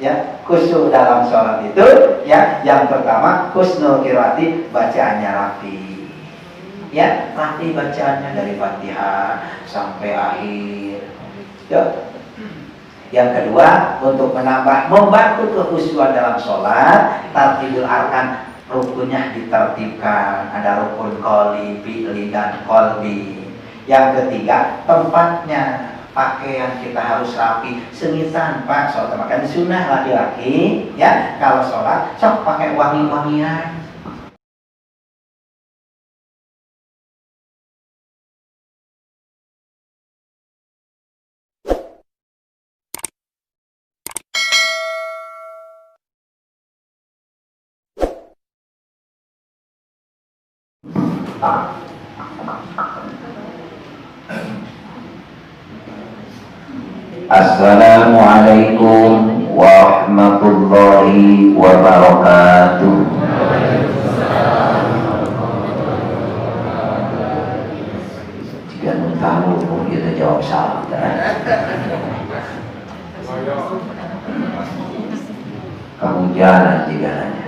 Ya, khusyuk dalam sholat itu ya, yang pertama husnul qiraati, bacaannya rapi. Ya, rapi bacaannya dari Fatihah sampai akhir. Ya. Yang kedua, untuk membantu kekhusyuan dalam sholat, tartibul arkan, rukunnya ditertibkan. Ada rukun qoli, fi'li, dan qalbi. Yang ketiga, tempatnya, pakaian kita harus rapi. Semisan Pak, sholat makan sunnah laki-laki, ya kalau sholat sok pakai wangi-wangian. Assalamualaikum warahmatullahi wabarakatuh. Jika tahu kita jawab salah. Kamu jalan jika nanya.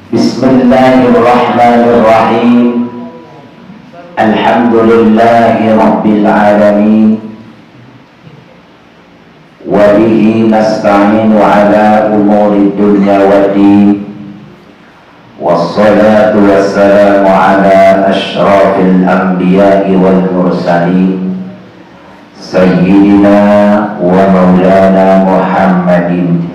Bismillahirrahmanirrahim. Alhamdulillahi rabbil alamin. Wa bihi nasta'inu ala umuri dunya waddin. Wassalatu wassalamu ala asyrafil anbiya'i wal mursalin, sayyidina wa maulana Muhammadin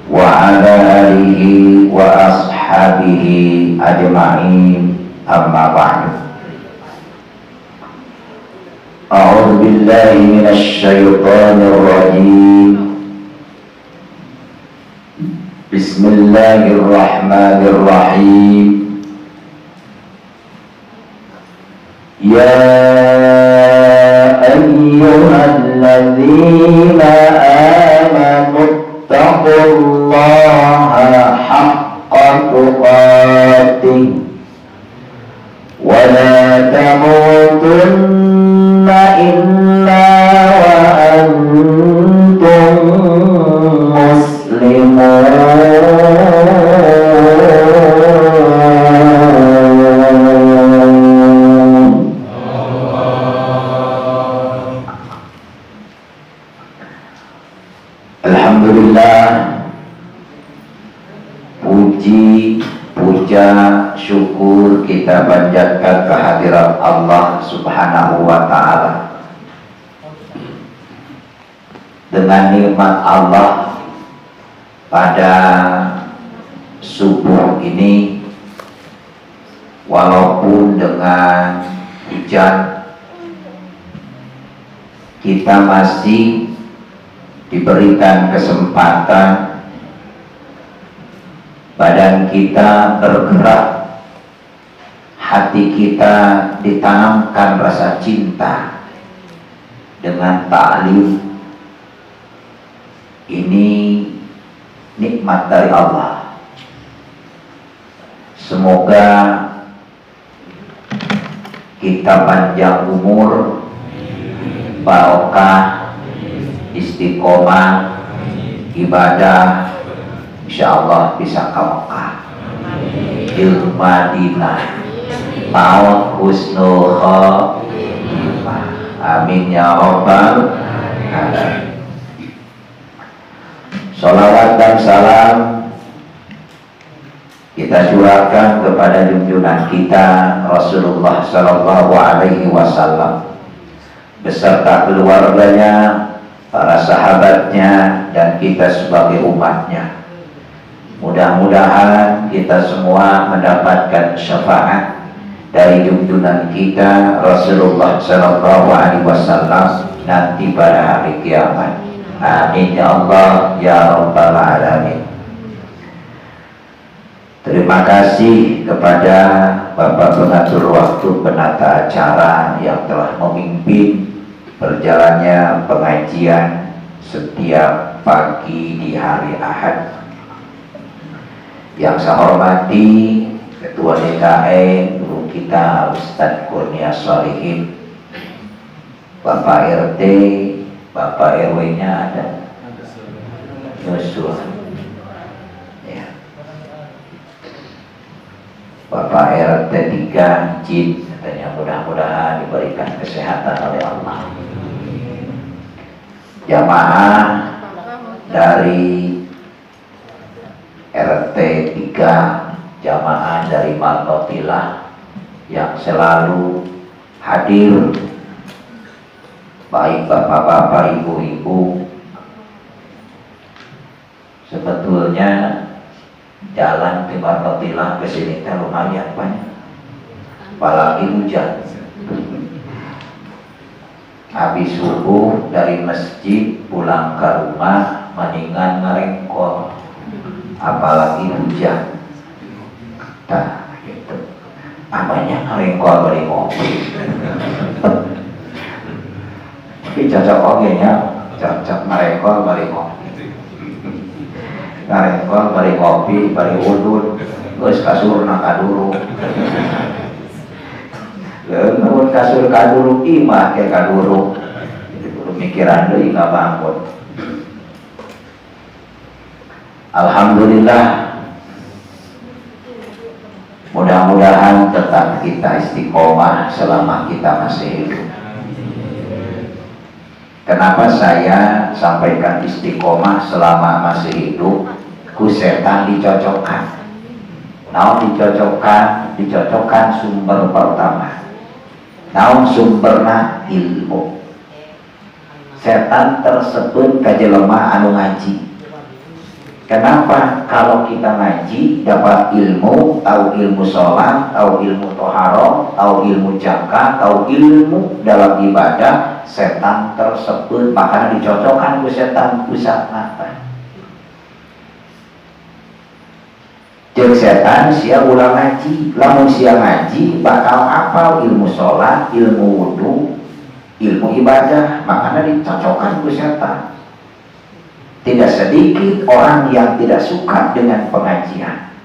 wa ala alihi wa ashabihi ajma'in, amma ba'du. A'udzu billahi minasy syaithanir rajim. Bismillahirrahmanirrahim. Ya ayyuhalladzina amanu ittaqullaha haqqa tuqatih wa la tamutunna illa wa antum muslimun. Alhamdulillah, puji, puja, syukur kita panjatkan kehadirat Allah Subhanahu wa ta'ala. Dengan nikmat Allah pada subuh ini, walaupun dengan hujan, kita masih diberikan kesempatan, badan kita bergerak, hati kita ditanamkan rasa cinta dengan ta'lim. Ini nikmat dari Allah. Semoga kita panjang umur, barokah, istiqomah, ibadah, insyaallah bisa ke Mekah, ilmu Madinah, tahun husnul khotimah. Amin ya rabbal alamin. Salawat dan salam kita curahkan kepada junjungan kita Rasulullah sallallahu alaihi wasallam beserta keluarganya, para sahabatnya, dan kita sebagai umatnya. Mudah-mudahan kita semua mendapatkan syafaat dari junjungan kita Rasulullah sallallahu alaihi wasallam nanti pada hari kiamat. Amin ya Allah ya rabbal alamin. Terima kasih kepada Bapak pengatur waktu, penata acara yang telah memimpin berjalannya pengajian setiap pagi di hari Ahad. Yang saya hormati Ketua DKM guru kita Ustadz Kurnia Sholihin, Bapak RT, Bapak RW-nya ada, Yosua, ya. Bapak RT 3 Jin, katanya mudah-mudahan diberikan kesehatan oleh Allah. Jamaah dari RT 3, jamaah dari Martotilah yang selalu hadir, baik bapak-bapak, ibu-ibu. Sebetulnya jalan di Martotilah ke sini lumayan banyak, apalagi hujan. Habis subuh dari masjid pulang ke rumah mendingan ngerengkol, apalagi hujan. Nah, gitu. Namanya ngerengkol beli ngopi. Tapi cocok oke nya, cocok ngerengkol beli ngopi. Ngerengkol beli ngopi, beli udun, terus kasur na kaduru. Lalu kasur kaduru imah ke kaduru. Jadi perlu mikiran deui nggak bangun. Alhamdulillah, mudah-mudahan tetap kita istiqomah selama kita masih hidup. Kenapa saya sampaikan istiqomah selama masih hidup? Ku setan dicocokkan. Naon dicocokkan? Dicocokkan sumber pertama. Naon sumberna? Ilmu. Setan tersebut ka jelema anu ngaji. Kenapa? Kalau kita ngaji dapat ilmu, tahu ilmu sholat, tahu ilmu toharoh, tahu ilmu zakat, tahu ilmu dalam ibadah, setan tersebut makanya dicocokkan ke setan pusat napa. Jeung setan sia ulah ngaji, lamun sia ngaji bakal hafal ilmu sholat, ilmu wudu, ilmu ibadah, makanya dicocokkan ke setan. Tidak sedikit orang yang tidak suka dengan pengajian.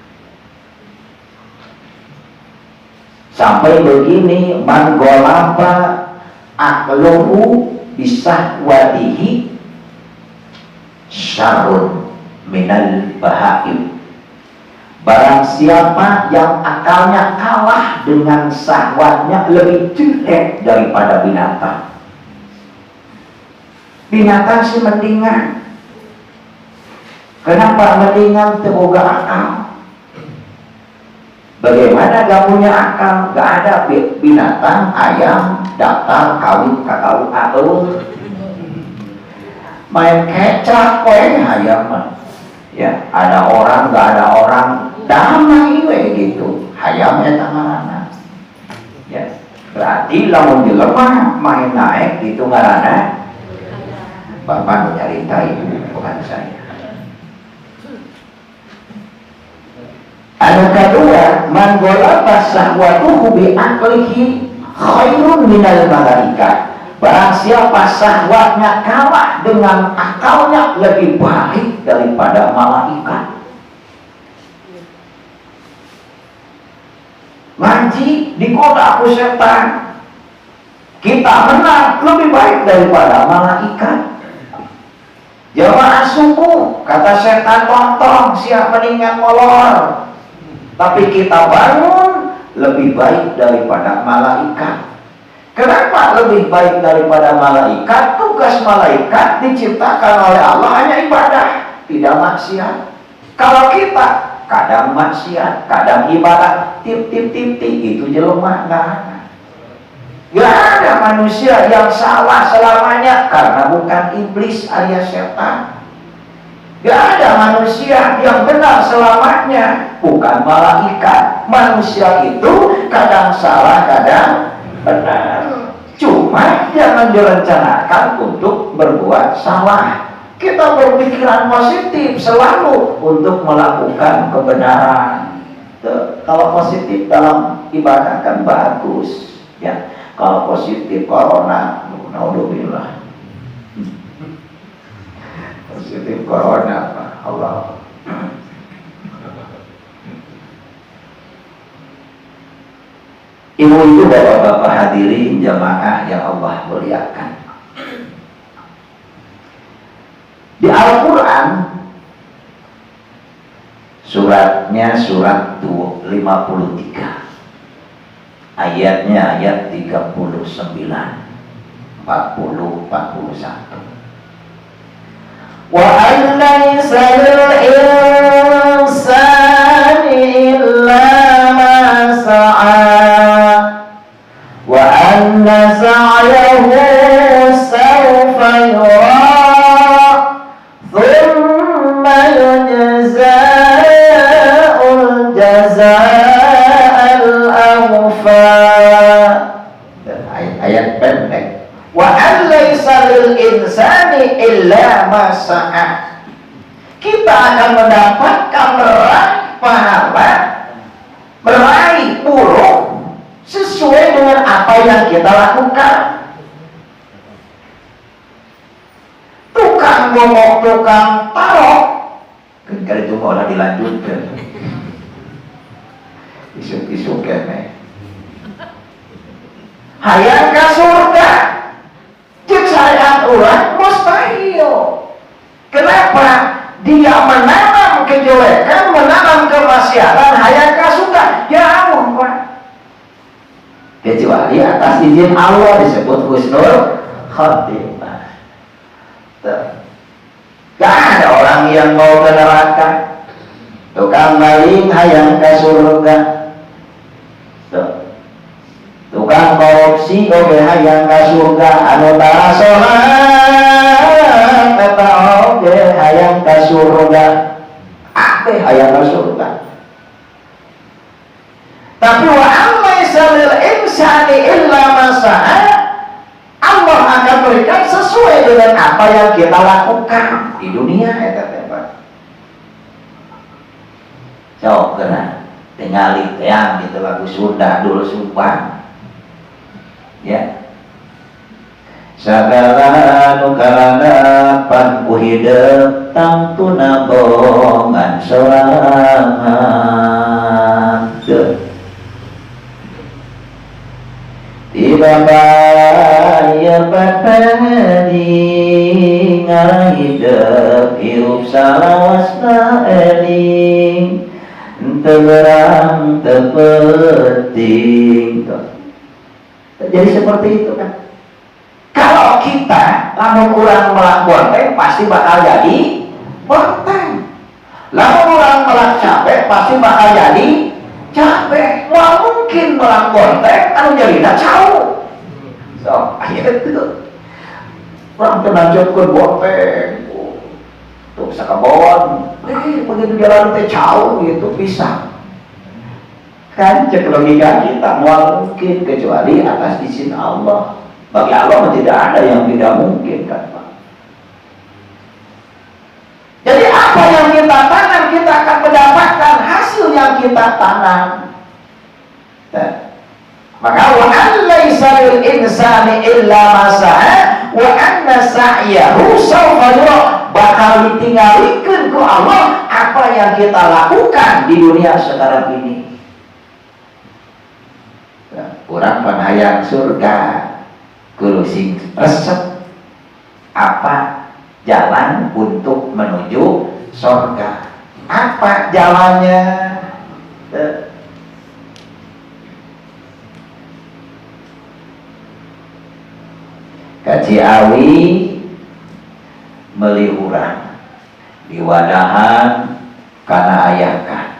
Sampai begini, man golaba aqluhu bisahwatihi syarrun minal bahaim. Barang siapa yang akalnya kalah dengan syahwatnya lebih jelek daripada binatang. Binatang sih mendingan. Kenapa mendingan teboga akal? Bagaimana gak punya akal? Gak ada binatang, ayam, daftar, kawin, kakau, atau main kecap, ayam mah. Ya, ada orang, gak ada orang, damai we gitu. Hayam eta ngaranna. Ya, berarti lamun jelema main naik gitu ngaranna. Bapak nyarita itu bukan saya. Anu kedua, man golaba sahwatuhu bi aqlihi khairun minal malaikat. Barang siapa syahwatnya kalah dengan akalnya lebih baik daripada malaikat. Ngaji digoda ku setan, kita menang lebih baik daripada malaikat. Jamaah subuh kata setan tontong siap meninggal molor. Tapi kita bangun lebih baik daripada malaikat. Kenapa lebih baik daripada malaikat? Tugas malaikat diciptakan oleh Allah hanya ibadah, tidak maksiat. Kalau kita kadang maksiat, kadang ibadah, tip-tip itu jelema nggak ada. Nggak ada manusia yang salah selamanya karena bukan iblis alias setan. Gak ada manusia yang benar selamanya, bukan malaikat. Manusia itu kadang salah, kadang benar. Cuma jangan direncanakan untuk berbuat salah. Kita berpikiran positif selalu untuk melakukan kebenaran. Kalau positif dalam ibadah kan bagus, ya. Kalau positif corona, naudzubillah. Positif corona, Allah. Ibu-ibu, bapak-bapak hadirin jamaah yang Allah muliakan. Di Al-Quran, suratnya surat 53, ayatnya ayat 39, 40, 41. Wa an laysa lil insani illa ma sa'a wa anna sa'yahu sawfa yura thumma yujza'ul jazaa'al awfa. Ayat pendek. Wa an laysa lil insani illa ma sa'a. Kita akan mendapatkan meraih pahala, meraih buruk sesuai dengan apa yang kita lakukan. Tukang ngomong, tukang tarok, kan kali itu mau dilanjutkan. Isuk-isuk kene. Hayang ka surga. Cek syariat ulah mustahil. Kenapa? Dia menanam kejelekan, menanam kemaksiatan, hayang ka surga. Jauh, Pak. Kecuali atas izin Allah disebut husnul khatimah. Gak ada orang yang mau ke neraka. Tukang maling hayang ke surga. Tukang korupsi oge hayang ke surga. Anu tara salat eta oge hayang ke surga. Ate hayang ke surga. Tapi wa laysa lil insani illa ma sa'a. Allah akan berikan sesuai dengan apa yang kita lakukan di dunia eta teh Pak. Sok geura tingali teang gitu lagu Sunda dulu sumpah. Ya. Sagala nu kalanapan ku hideuk tangtuna bongan sorangan. Tiba baya patani ngahidep hirup salawasna eling tegerang tepeting. Jadi seperti itu kan. Kalau kita lamun urang melak bonteng pasti bakal jadi bonteng. Lamun urang melak capek pasti bakal jadi capek. Wah mungkin melak bonteng anu jadina jauh. So akhirnya itu orang tenajatkeun bonteng tuh sakabon begitu jalan teh jauh gitu pisah. Kan cek logika kita mual mungkin kecuali atas izin Allah. Bagi Allah tidak ada yang tidak mungkin kan Pak. Jadi apa yang kita tanam kita akan mendapatkan hasil yang kita tanam. Maka wa an laysa lil insani illa ma sa'a wa anna sa'yahu sawfa yura. Bakal ditinggalikeun ku Allah apa yang kita lakukan di dunia sekarang ini. Urang pan hayang surga kudu sing resep apa jalan untuk menuju surga. Apa jalannya? Kaciawi meuli urang diwadahan kana ayahkan.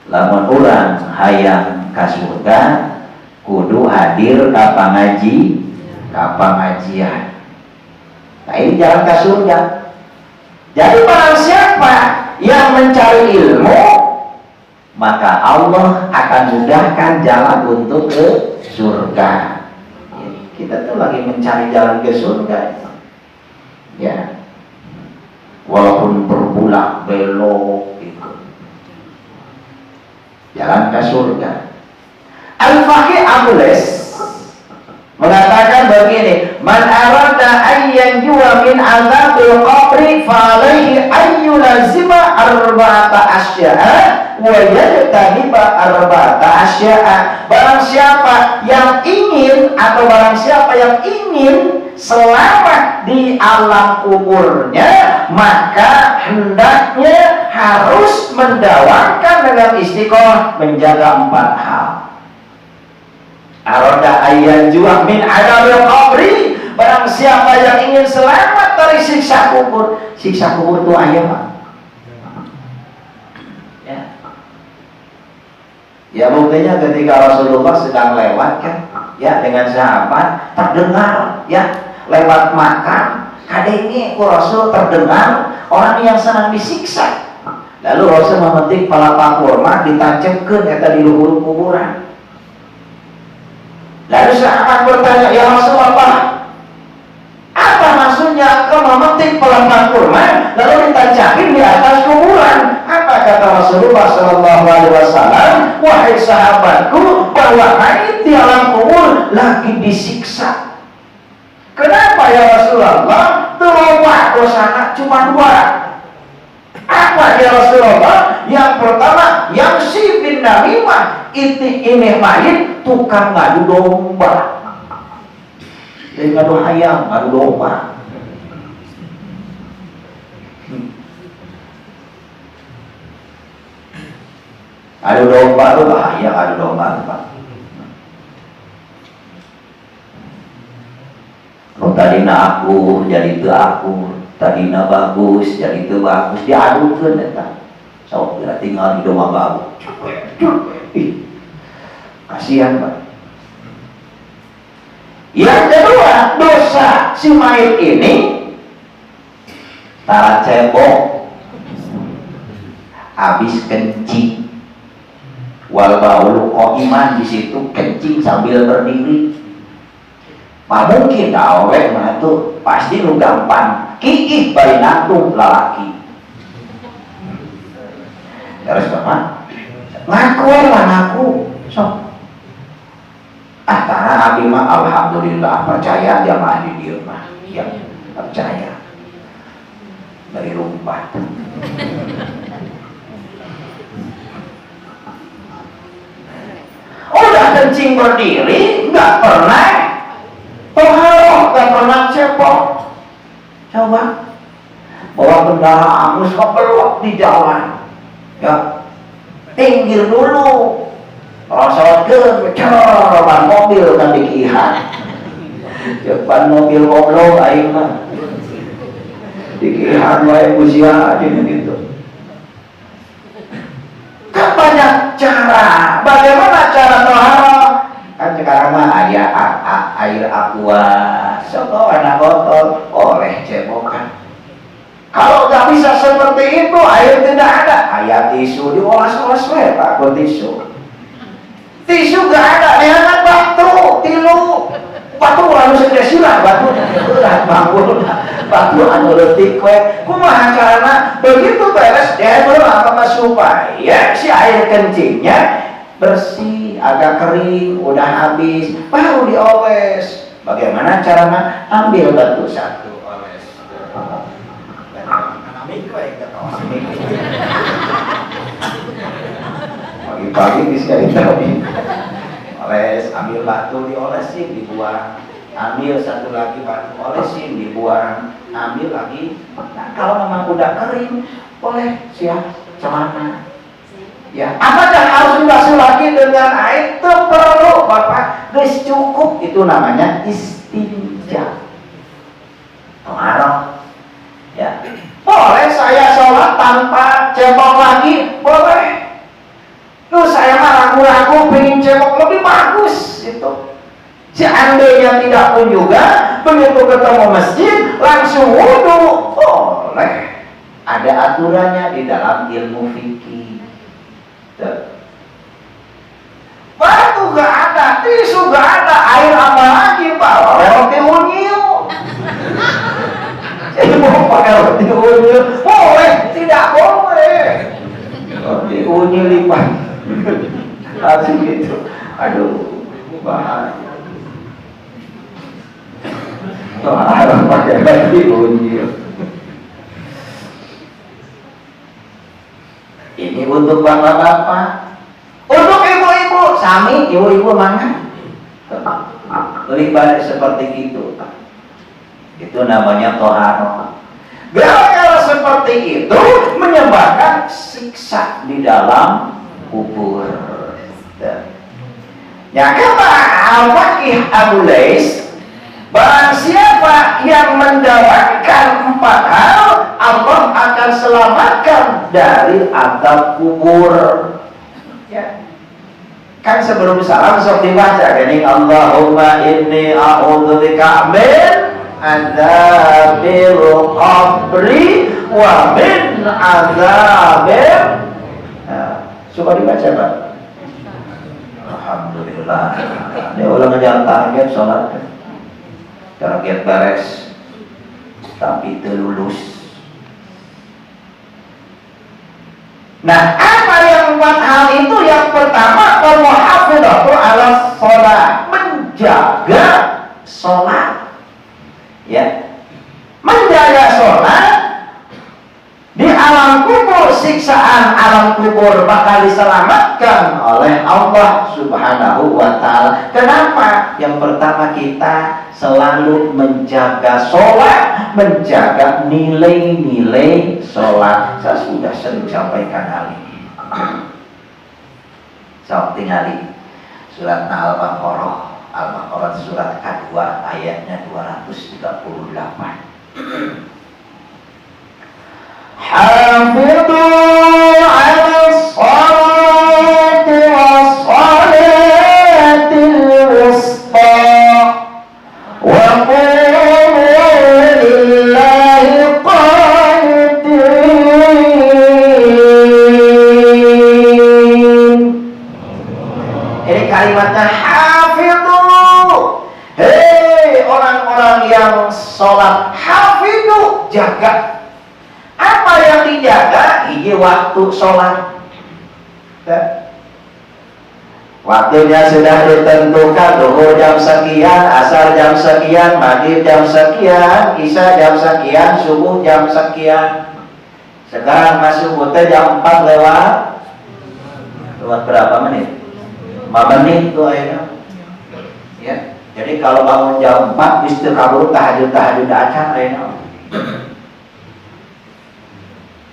Lamun urang hayang ka surga kudu hadir ka pangajian. Nah ini jalan ke surga. Jadi barang siapa yang mencari ilmu, maka Allah akan mudahkan jalan untuk ke surga. Kita tuh lagi mencari jalan ke surga. Ya, walaupun berbulak belok gitu. Jalan ke surga. Al-Faqih Abules mengatakan begini, man arad arada ayyan juwa min azabil qabri falaihi ayyulazima arba'ata asya'a wa yajtaniba arba'ata asya'a. Barang siapa yang ingin atau barang siapa yang ingin selamat di alam kuburnya, maka hendaknya harus mendawakan dengan istiqomah menjaga 4 hal. Arada ayyan juwa min azabil qabri, barang siapa yang ingin selamat dari siksa kubur. Siksa kubur itu ayam, ya buktinya ketika Rasulullah sedang lewat kan, ya dengan sahabat terdengar ya lewat makam kadenge ku Rasul terdengar orang yang sedang disiksa. Lalu Rasul memetik palapa kurma ditancapkeun eta di luhur kuburan. Lalu sahabat bertanya, ya Rasulullah, apa maksudnya kau memetik palapa kurma lalu ditancapin di atas kuburan? Apa kata Rasulullah SAW? Wahai sahabatku, bahwa mayit di alam kubur lagi disiksa. Kenapa ya Rasulullah? Terlalu dosana cuma 2. Apa ya Rasulullah? Yang pertama, yang si bin namimah, ini mayit tukang ngadu domba. Dari ngadu hayam, ngadu domba. Adu domba itu bahaya, adu domba Pak. Kalau tadina aku jadi itu aku, tadina bagus jadi itu bagus, diadukeun eta. Sok tinggal di domba bagus. Kasihan Pak. Yang kedua, dosa si mayit ini tara cebok, habis kencing. Wal baulu iman di situ kencing sambil berdiri. Mungkin awe mah tuh pasti lu gampang kiih bari natung lalaki. Terus apa? Ngaku lah ngaku. Sok. Tara abi mah alhamdulillah percaya dia mah di dieu mah. Ya, percaya. Dari rumpat. Udah kencing berdiri, nggak pernah pengaruh, nggak pernah cepok. Coba bawa kendaraan harus kepelok di jalan, ya pinggir dulu. Kalau sholat ke, coba mobil kan dikihan, depan mobil goblok aing mah dikihan wae usia aja gitu. Kan banyak cara. Bagaimana cara toharo? Kan sekarang mah ada air aqua, soto anak botol, oleh cebokan. Kalau nggak bisa seperti itu, air tidak ada. Ayat tisu diolas-olas we Pak, tisu. Tisu nggak ada, dihangat batu, tilu. Batu anu sedesilah batu, ulah bangun. Batu anu leutik we. Kumaha carana? Begitu beres dia apa supaya si air kencingnya bersih, agak kering, udah habis, baru dioles. Bagaimana caranya? Ambil batu satu, oles. Pagi-pagi bisa ditaruh. Oles, ambil batu diolesin, dibuang. Ambil satu lagi batu, olesin, dibuang. Ambil lagi. Nah, kalau memang udah kering, boleh siap celana. Ya, apakah harus dibasuh lagi dengan air? Itu perlu Bapak, guys cukup. Itu namanya istinja. Toharo. Ya, boleh saya sholat tanpa cebok lagi, boleh. Tuh saya mah ragu-ragu pengen cebok lebih bagus itu. Seandainya tidak pun juga, begitu ketemu masjid langsung wudu, boleh. Ada aturannya di dalam ilmu fikih. Batu gak ada, tisu gak ada, air apa lagi Pak? Roti unyil. Jadi mau pakai roti unyil, boleh, tidak boleh. Roti unyil lipat, langsung gitu. Aduh, bahaya. Toharo pakai baju unjil. Ini untuk bapak-bapak, untuk ibu-ibu, sami ibu-ibu mana? Lebih balik seperti itu. Itu namanya toharo. Gara-gara seperti itu menyebabkan siksa di dalam kubur. Ya kata Al-Faqih Abu Lais, barang siapa yang menjalankan 4 hal, Allah akan selamatkan dari azab kubur. Ya. Kan sebelum salam sok dibaca gini, Allahumma inni a'udzubika min adzabil qabri wa min adzabil. Coba dibaca, Pak. Alhamdulillah. Dia ulang jangan target sholat. Target beres tapi terlulus. Nah, apa yang 4 hal itu? Yang pertama, al-muhafadzatu ala sholat, menjaga sholat. Ya, menjaga sholat di alam kubur, siksaan alam kubur bakal diselamatkan oleh Allah Subhanahu wa Ta'ala. Kenapa? Yang pertama, kita selalu menjaga sholat, menjaga nilai-nilai sholat. Saya sudah sering sampaikan hal ini. Saya tinggali surat Al-Baqarah. Al-Baqarah surat kedua ayatnya 238. Hafidhu ala sholati wa sholatil wusta wa qumu lillahi qanitin. Ini kalimatnya hafidhu. Hei orang-orang yang sholat, hafidhu, jaga. Apa yang dijaga? Ini waktu sholat. Waktunya sudah ditentukan, zuhur jam sekian, asar jam sekian, maghrib jam sekian, isya jam sekian, subuh jam sekian. Sekarang masuk hotel jam 4 lewat berapa menit? 5 menit tuh akhirnya. Ya. Jadi kalau bangun jam 4 bisa kabur tahajud acan akhirnya.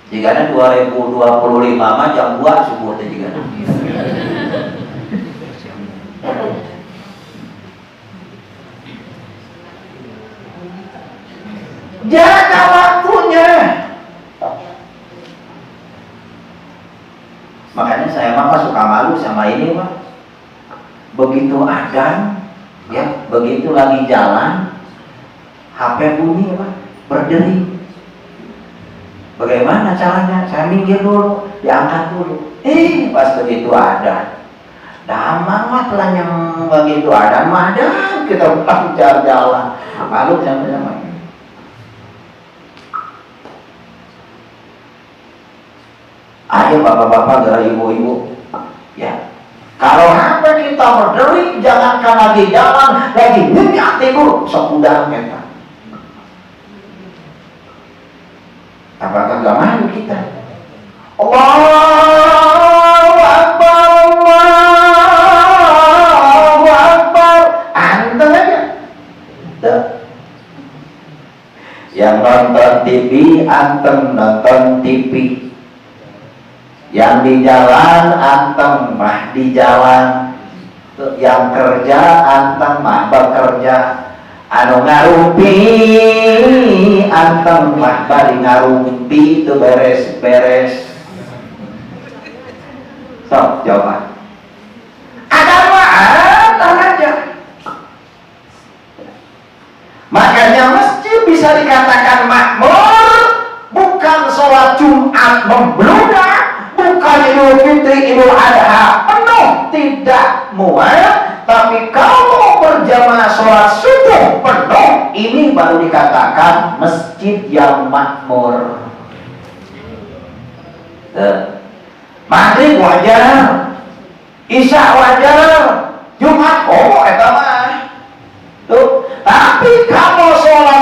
Jika 2025 mah jam 2 subuh teh jika. Jaga waktunya. Makanya saya mah suka malu sama ini mah. Begitu adzan, ya, begitu lagi jalan, HP bunyi mah, berdering. Bagaimana caranya? Saya minggir dulu, diangkat dulu. Pas begitu ada. Damang lah yang begitu ada, mah ada kita pancar jalan. Malu sama-sama. Ayo bapak-bapak, gara ibu-ibu, ya. Kalau HP kita berdering, jangankan lagi jalan, lagi nyenyak tidur, sok udah kita. Apakah gak malu kita? Allahu Akbar, Allahu Akbar. Anteng aja. Tuh. Yang nonton TV, anteng nonton TV. Yang di jalan, anteng mah di jalan. Tuh. Yang kerja, anteng mah bekerja. Anu ngarumpi anteng mah bari ngarumpi itu beres-beres. Sok coba. Agama anteng aja. Makanya masjid bisa dikatakan makmur, bukan sholat Jumat membludak, bukan Idul Fitri, Idul Adha penuh, tidak muat. Tapi kalau berjamaah sholat subuh penuh, ini baru dikatakan masjid yang makmur. Maghrib wajar, isya wajar, Jumat eta mah. Tuh. Tapi kalau sholat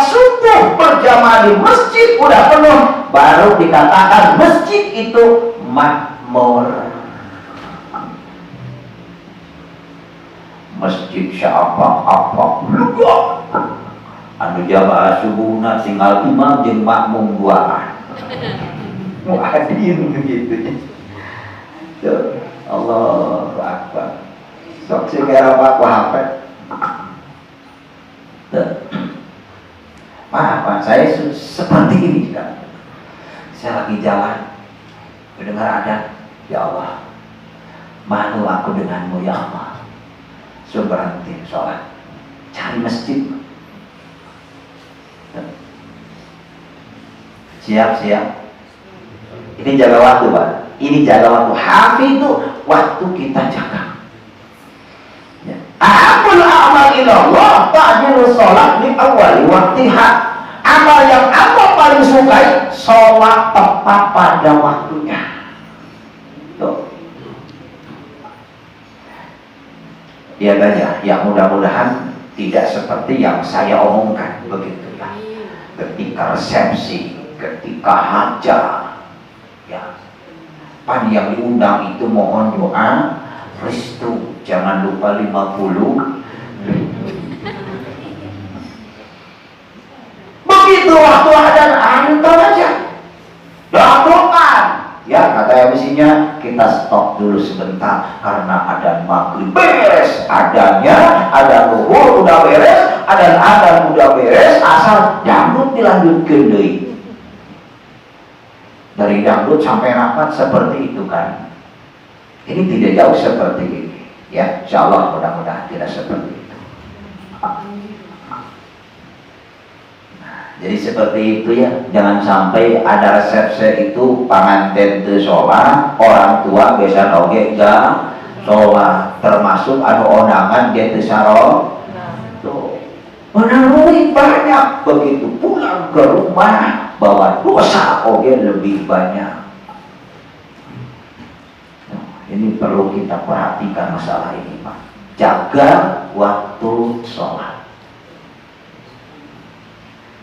kali masjid udah penuh, baru dikatakan masjid itu makmur. Masjid siapa-apa anu jamaah subuhna tinggal imam jeung makmum duaan muadzin begitu ya. Allahu Akbar. Sok segera Pak Wahab. Pak, saya seperti ini kan. Saya lagi jalan mendengar ada, ya Allah, malu aku denganmu ya Allah. So berhenti sholat, cari masjid. Siap. Ini jaga waktu, Pak. Ini jaga waktu. Hafi itu waktu kita jaga. Ya. Ahabul amal ilallah ta'jilu sholat di awali waktiha. Amal yang Allah paling sukai, sholat tepat pada waktunya. Tuh. Ya gajah, yang mudah-mudahan tidak seperti yang saya omongkan begitu ya. Ketika resepsi, ketika hajat, ya, pan yang diundang itu mohon doa restu, jangan lupa 50. Begitu waktu adzan antar aja, doakan. Ya kata MC-nya, kita stop dulu sebentar karena adzan maghrib beres, adzannya, adzan zuhur udah beres, adzan udah beres, asal dangdut dilanjutkan deui. Dari dangdut sampai rapat seperti itu kan. Ini tidak jauh seperti ini. Ya, insyaallah mudah-mudahan tidak seperti itu. Jadi seperti itu ya, jangan sampai ada resepsi itu panganten teu sholat, orang tua biasa oge enggak sholat, termasuk anu onangan dia teu saroh. Tuh. Menurut banyak begitu pulang ke rumah bawa dosa oge lebih banyak. Nah, ini perlu kita perhatikan masalah ini, Pak. Jaga waktu sholat.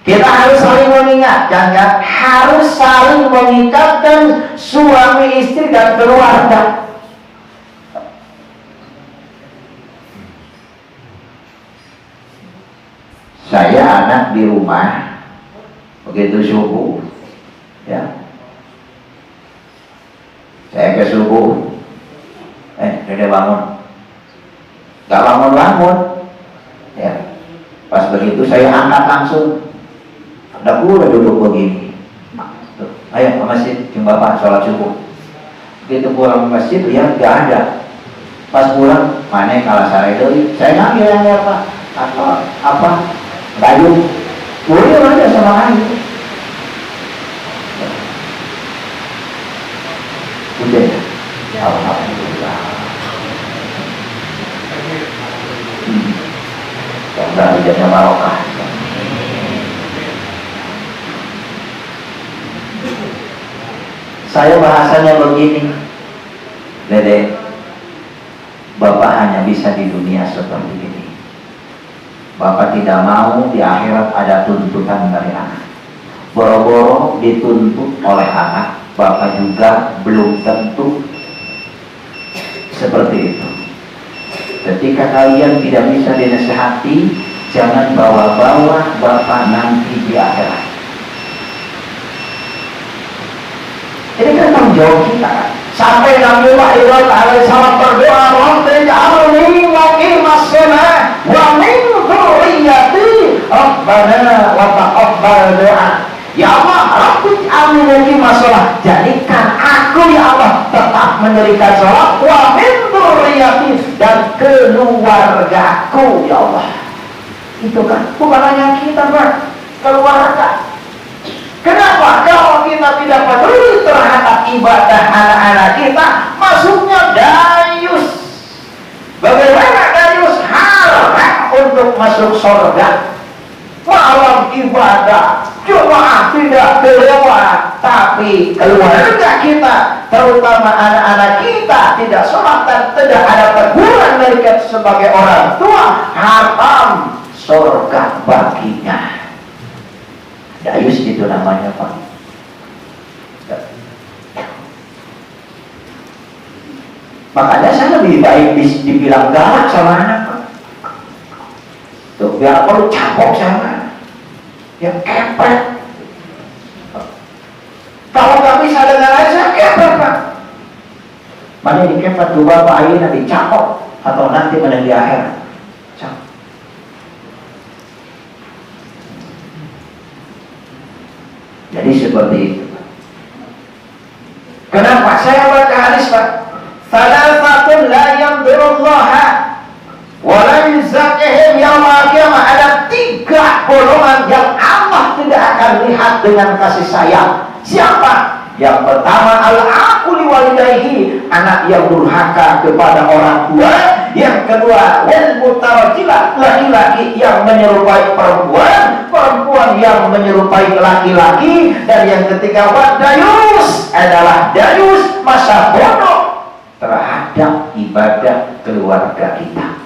Kita harus saling mengingatkan, ya? Harus saling mengingatkan suami istri dan keluarga. Saya anak di rumah, begitu subuh, ya, saya ke subuh, Dede bangun, gak bangun, ya, pas begitu saya angkat langsung. Ada udah duduk begini. Tuh, ayo ke masjid, jumpa Bapak sholat subuh. Begitu pulang ke masjid, lihat gak ada. Pas pulang, mana kalah sare deui. Saya ngambil yang Pak. Apa? Gayung. Boleh aja sama kayu. Udah ya. Alhamdulillah. Karena hujatnya barokah. Saya bahasanya begini, Dede, Bapak hanya bisa di dunia seperti ini. Bapak tidak mau di akhirat ada tuntutan dari anak. Boro-boro dituntut oleh anak, Bapak juga belum tentu seperti itu. Ketika kalian tidak bisa dinasihati, jangan bawa-bawa Bapak nanti di akhirat. Ini kan tanggung jawab kita. Sampai Nabi Muhammad alaihissalam berdoa, "Rabbi ij'alni muqimas shalah wa min dzurriyyati Rabbana wa taqabbal du'a." Ya Allah, Rabbi ij'alni muqimas shalah. Jadikan aku ya Allah tetap mendirikan salat, wa min dzurriyyati, dan keluargaku ya Allah. Itu kan bukan hanya kita, Pak, keluarga. Kenapa? Kalau kita tidak peduli terhadap ibadah anak-anak kita, masuknya dayus. Bagaimana dayus haram untuk masuk surga? Malam ibadah, jemaah tidak kelewat, tapi keluarga kita, terutama anak-anak kita, tidak sholat dan tidak ada teguran dari kita sebagai orang tua, haram surga baginya. Dayus itu namanya Pak. Makanya saya lebih baik dibilang galak sama anak Pak. Tuh, biar perlu capok sama ya kepret. Kalau nggak bisa dengar aja kepret Pak. Mana ini kepret tuh Bapak ayo nanti capok atau nanti mana di akhir capok. Jadi seperti itu. Kenapa saya baca hadis Pak? Salafatun la yamdurullaha wa la yuzakihim yawmal qiyamah. Ada 3 golongan yang Allah tidak akan lihat dengan kasih sayang. Siapa? Yang pertama al-aquli walidayhi, anak yang durhaka kepada orang tua. Yang kedua wal mutarajjilah, laki-laki yang menyerupai perempuan, perempuan yang menyerupai laki-laki. Dan yang ketiga wadayus adalah dayus, masa bodoh terhadap ibadah keluarga kita.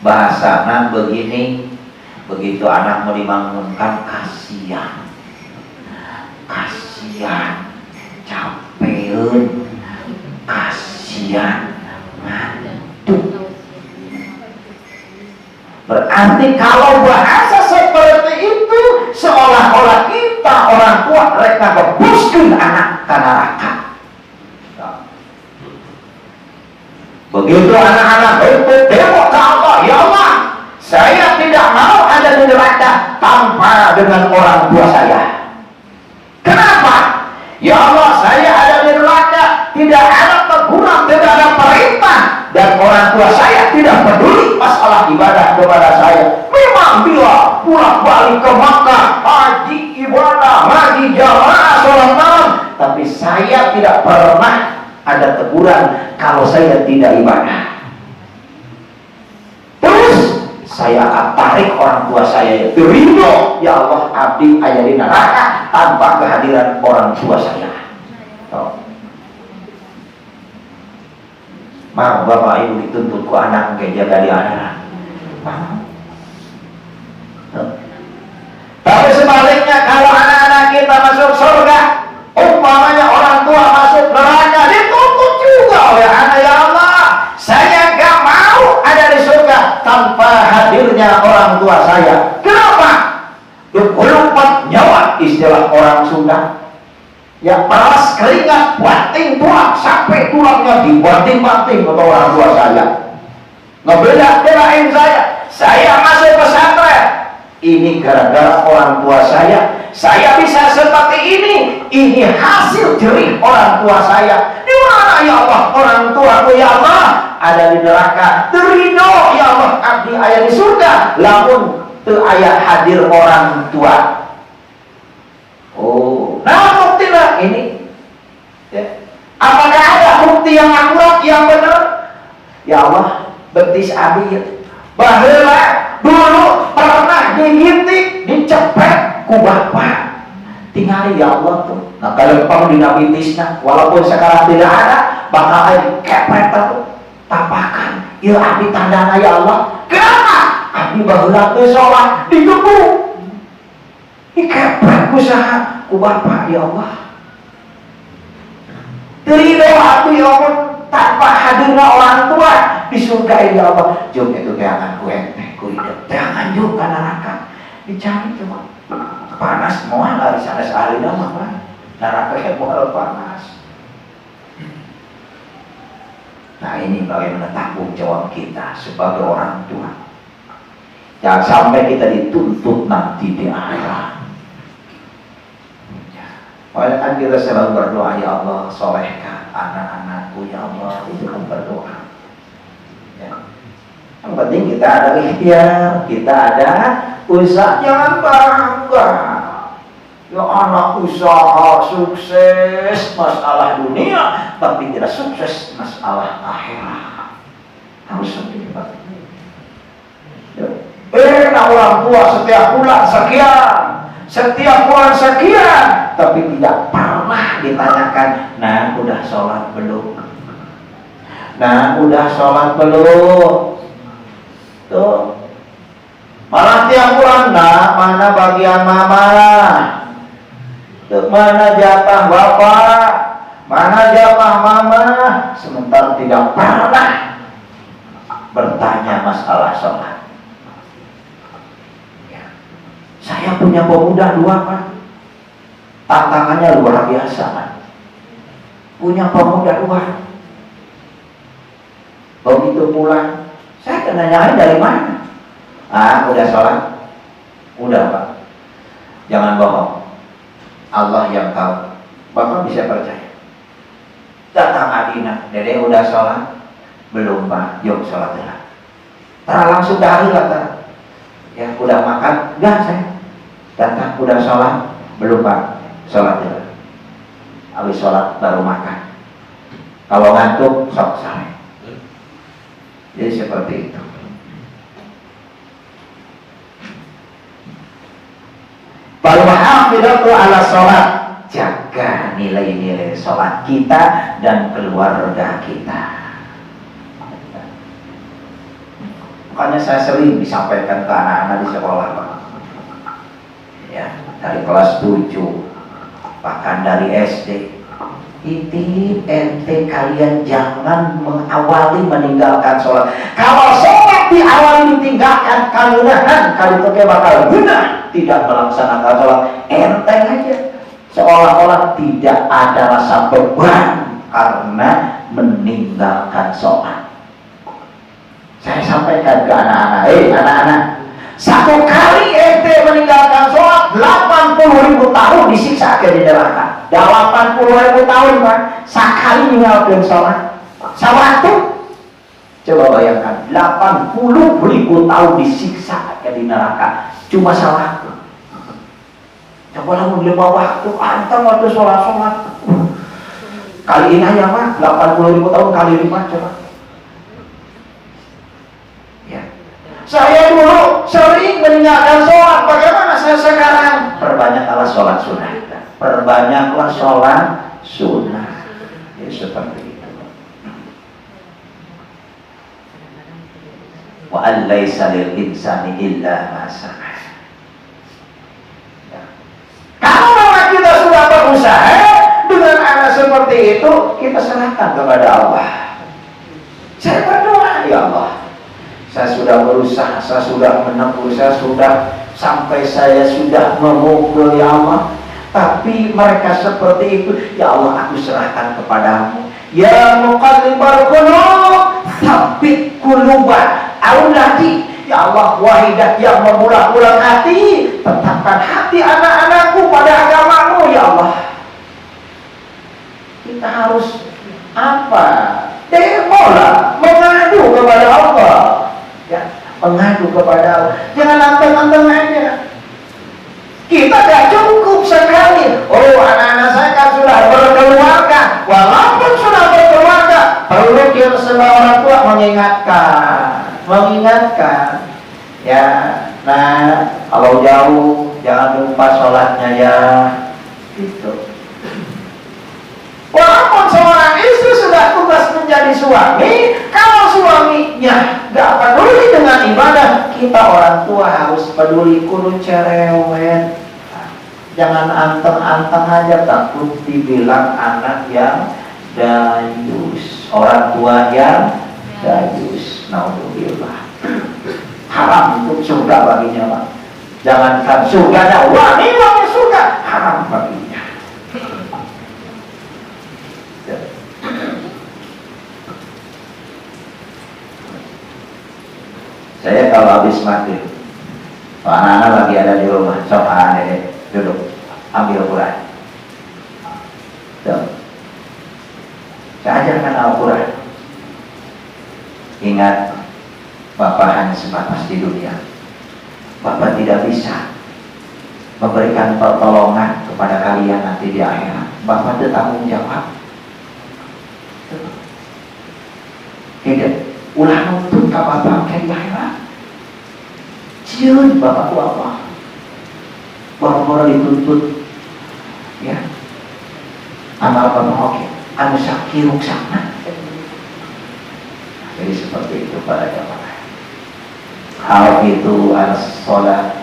Bahasana begini, begitu anak mau dibangunkan kasihan, capeun, kasihan, ngantuk. Berarti kalau bahasa seperti itu seolah-olah kita orang tua mereka ngebuskeun anak ka neraka. Begitu anak-anak itu demo ke Allah, ya Allah, saya tidak mau ada di neraka tanpa dengan orang tua saya. Kenapa? Ya Allah, saya ada di neraka, tidak ada teguran, tidak ada perintah, dan orang tua saya tidak peduli masalah ibadah kepada saya. Memang bila pulang balik ke Makkah, haji ibadah, haji jamaah, sholat malam, tapi saya tidak pernah ada teguran kalau saya tidak ibadah. Terus saya akan tarik orang tua saya itu ridho, ya Allah abdi aya di neraka tanpa kehadiran orang tua saya. Mau bapak ibu dituntut ku anak ke jaga di akhirat. Tapi sebaliknya kalau anak-anak kita masuk surga, umpamanya orang tua masuk neraka, dituntut juga oleh anak, ya Allah saya gak mau ada di surga tanpa hadirnya orang tua saya. Kenapa? 24 nyawa istilah orang Sunda. Ya peras keringat, banting tulang sampai tulangnya dibanting-banting oleh orang tua saya. Ngebeda-bedain saya masuk pesantren. Ini gara-gara orang tua saya bisa seperti ini hasil jerih orang tua saya. Di mana ya Allah orang tuaku, ya Allah ada di neraka, terido ya Allah abdi aya di surga lamun teu aya hadir orang tua. Oh, nah buktilah ini ya. Apakah ada bukti yang akurat, yang benar? Ya Allah betis abi baheula dulu pernah digitik, dicepet ku bapak, tinggali ya Allah tuh. Nah kalau pang dina bitisna, walaupun sekarang tidak ada, bakal aja kepret tuh tapakan. Ya abdi tandana ya Allah. Kenapa? Abdi baheula teu sholat digebuk. Dikepret usaha ku bapak ya Allah. Terido abdi ya Allah tanpa hadirnya orang tua di surga ya Allah. Jom itu jangan ku enteh ku hidup, jangan juga neraka. Dicari cuma panas moal dari sana sehari nama Pak. Neraka moal panas. Nah ini bagaimana tanggung jawab kita sebagai orang tua. Jangan sampai kita dituntut nanti di akhirat. Oleh kan kita selalu berdoa, ya Allah solehkan anak-anakku ya Allah, itu kan berdoa. Ya. Yang penting kita ada ikhtiar, kita ada usaha, jangan bangga. Ya anak usaha sukses masalah dunia, tapi tidak sukses masalah akhirat. Harus seperti itu. Ya. Orang tua setiap bulan sekian, tapi tidak pernah ditanyakan, nah udah sholat belum? Nah udah sholat belum? Tuh Malah tiap bulan, nah, mana bagian mama, mana jatah bapak, mana jatah mama, sementara tidak pernah bertanya masalah sholat. Ya. Saya punya pemuda 2 Pak, tantangannya luar biasa Pak. Punya pemuda 2, begitu pulang, saya kena nanya dari mana? Udah sholat? Udah Pak. Jangan bohong, Allah yang tahu. Bapak bisa percaya. Datang Adina, Dede udah sholat? Belum Pak, yuk sholat dulu. Langsung dari lah. Ya udah makan? Enggak saya. Datang udah sholat? Belum Pak, sholat dulu. Habis sholat baru makan. Kalau ngantuk sok sare. Jadi seperti itu. Al-hafidatu ala sholat, jaga nilai-nilai sholat kita dan keluarga kita. Makanya saya sering disampaikan ke anak-anak di sekolah Pak. Ya, dari kelas 7, bahkan dari SD. Intip ente kalian jangan mengawali meninggalkan sholat. Kalau sholat diawali ditinggalkan, kalian kali itu bakal guna tidak melaksanakan sholat. Enteng aja, seolah-olah tidak ada rasa beban karena meninggalkan sholat. Saya sampaikan ke anak-anak, anak-anak, satu kali ente meninggalkan sholat, 80.000 tahun disiksa ke neraka. 80.000 tahun Pak, sekali meninggalkan sholat, sawatu. Coba bayangkan, 80.000 tahun disiksa ke neraka, cuma sawatu. Coba lah 5 waktu, anteng waktu sholat. Kali ini aja Pak, 80.000 tahun kali 5 coba. Ya. Saya dulu sering meninggalkan sholat, bagaimana saya sekarang? Perbanyaklah sholat sunnah. Perbanyaklah sholat sunnah. Ya seperti itu. Wa an laisa lil insani illa ma sa'a. Kalau memang kita sudah berusaha dengan anak seperti itu, kita serahkan kepada Allah. Saya berdoa, ya Allah, saya sudah berusaha, saya sudah menegur, saya sudah sampai saya sudah memukul, ya Allah. Tapi mereka seperti itu, ya Allah, aku serahkan kepadamu. Ya muqallibal qulub, tsabbit quluba auladi. Ya Allah, wahidah yang memulak-mulak hati, tetapkan hati anak-anakku pada agamamu, ya Allah. Kita harus apa? Demo lah, mengadu kepada Allah. Ya, mengadu kepada Allah. Jangan anteng-anteng aja. Kita gak cukup sekali. Oh, anak-anak saya kan sudah berkeluarga. Walaupun sudah berkeluarga, perlu kita semua orang tua mengingatkan. Ya, nah, kalau jauh jangan lupa sholatnya ya. Gitu. Walaupun seorang istri sudah tugas menjadi suami, kalau suaminya gak peduli dengan ibadah, kita orang tua harus peduli, kudu cerewet. Jangan anteng-anteng aja, takut dibilang anak yang dayus, orang tua yang dayus. Naudzubillah. Haram itu surga baginya Pak. Jangankan surganya, wanita surga, haram baginya. Saya kalau habis maghrib, anak-anak lagi ada di rumah, sok anak duduk, ambil Quran. Tuh. Saya ajarkan Al-Quran. Ingat, Bapak hanya sebatas di dunia. Bapak tidak bisa memberikan pertolongan kepada kalian nanti di akhirat. Bapak bertanggung jawab. Tidak, ulah nuntut ke Bapak ke akhirat. Cium Bapak apa? Bapak dituntut, ya. Amal Bapak oke, anu sakiruk sana. Jadi seperti itu para jamaah. Hafizu as-sholat,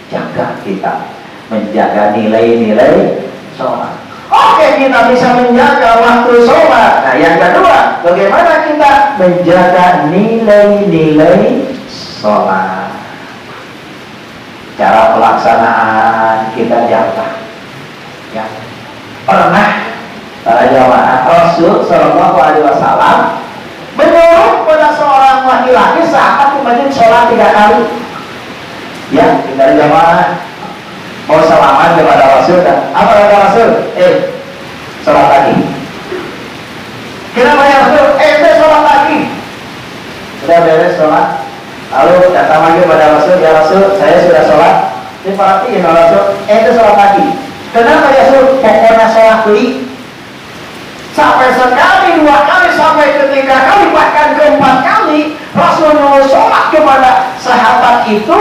jaga kita, menjaga nilai-nilai sholat. Oke, kita bisa menjaga waktu sholat. Nah, yang kedua, bagaimana kita menjaga nilai-nilai sholat? Cara pelaksanaan kita jaga. Ya, pernah para jamaah Rasul Shallallahu Alaihi Wasallam menyuruh pada seorang laki-laki saat di masjid sholat 3 kali. Ya, kita jamaah mau salaman kepada Rasul dan apa kata Rasul? Sholat lagi. Kenapa ya Rasul? Sholat lagi. Sudah beres sholat, lalu datang lagi kepada Rasul, ya Rasul, saya sudah sholat. Ini perhatiin Rasul, sholat lagi. Kenapa ya Rasul? Pokoknya sholat beli. Sampai sekali, 2 kali, sampai ke 3 kali, bahkan ke 4 kali Rasul sholat kepada sahabat itu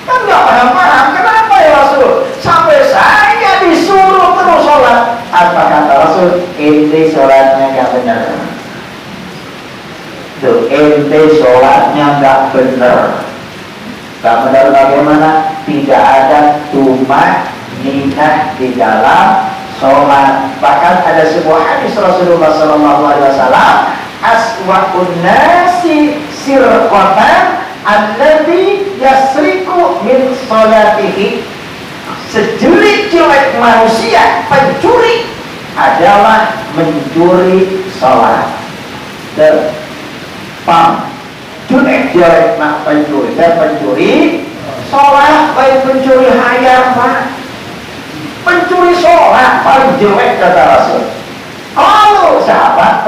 kan gak paham-paham. Kenapa ya Rasul? Sampai saya disuruh terus sholat. Apa kata Rasul? Ente sholatnya gak benar. Tuh, ente sholatnya gak benar. Gak benar bagaimana? Tidak ada tumaninah di dalam sholat. Bahkan ada sebuah hadis Rasulullah SAW, aswa'un nasi sirqatan alladhi yasriku min sholatihi. Sejelek-jelek manusia pencuri adalah mencuri sholat. Paham? Jelek-jelek nak pencuri, dan pencuri sholat, baik pencuri hayam, pencuri sholat paling jelek kata Rasul. Lalu sahabat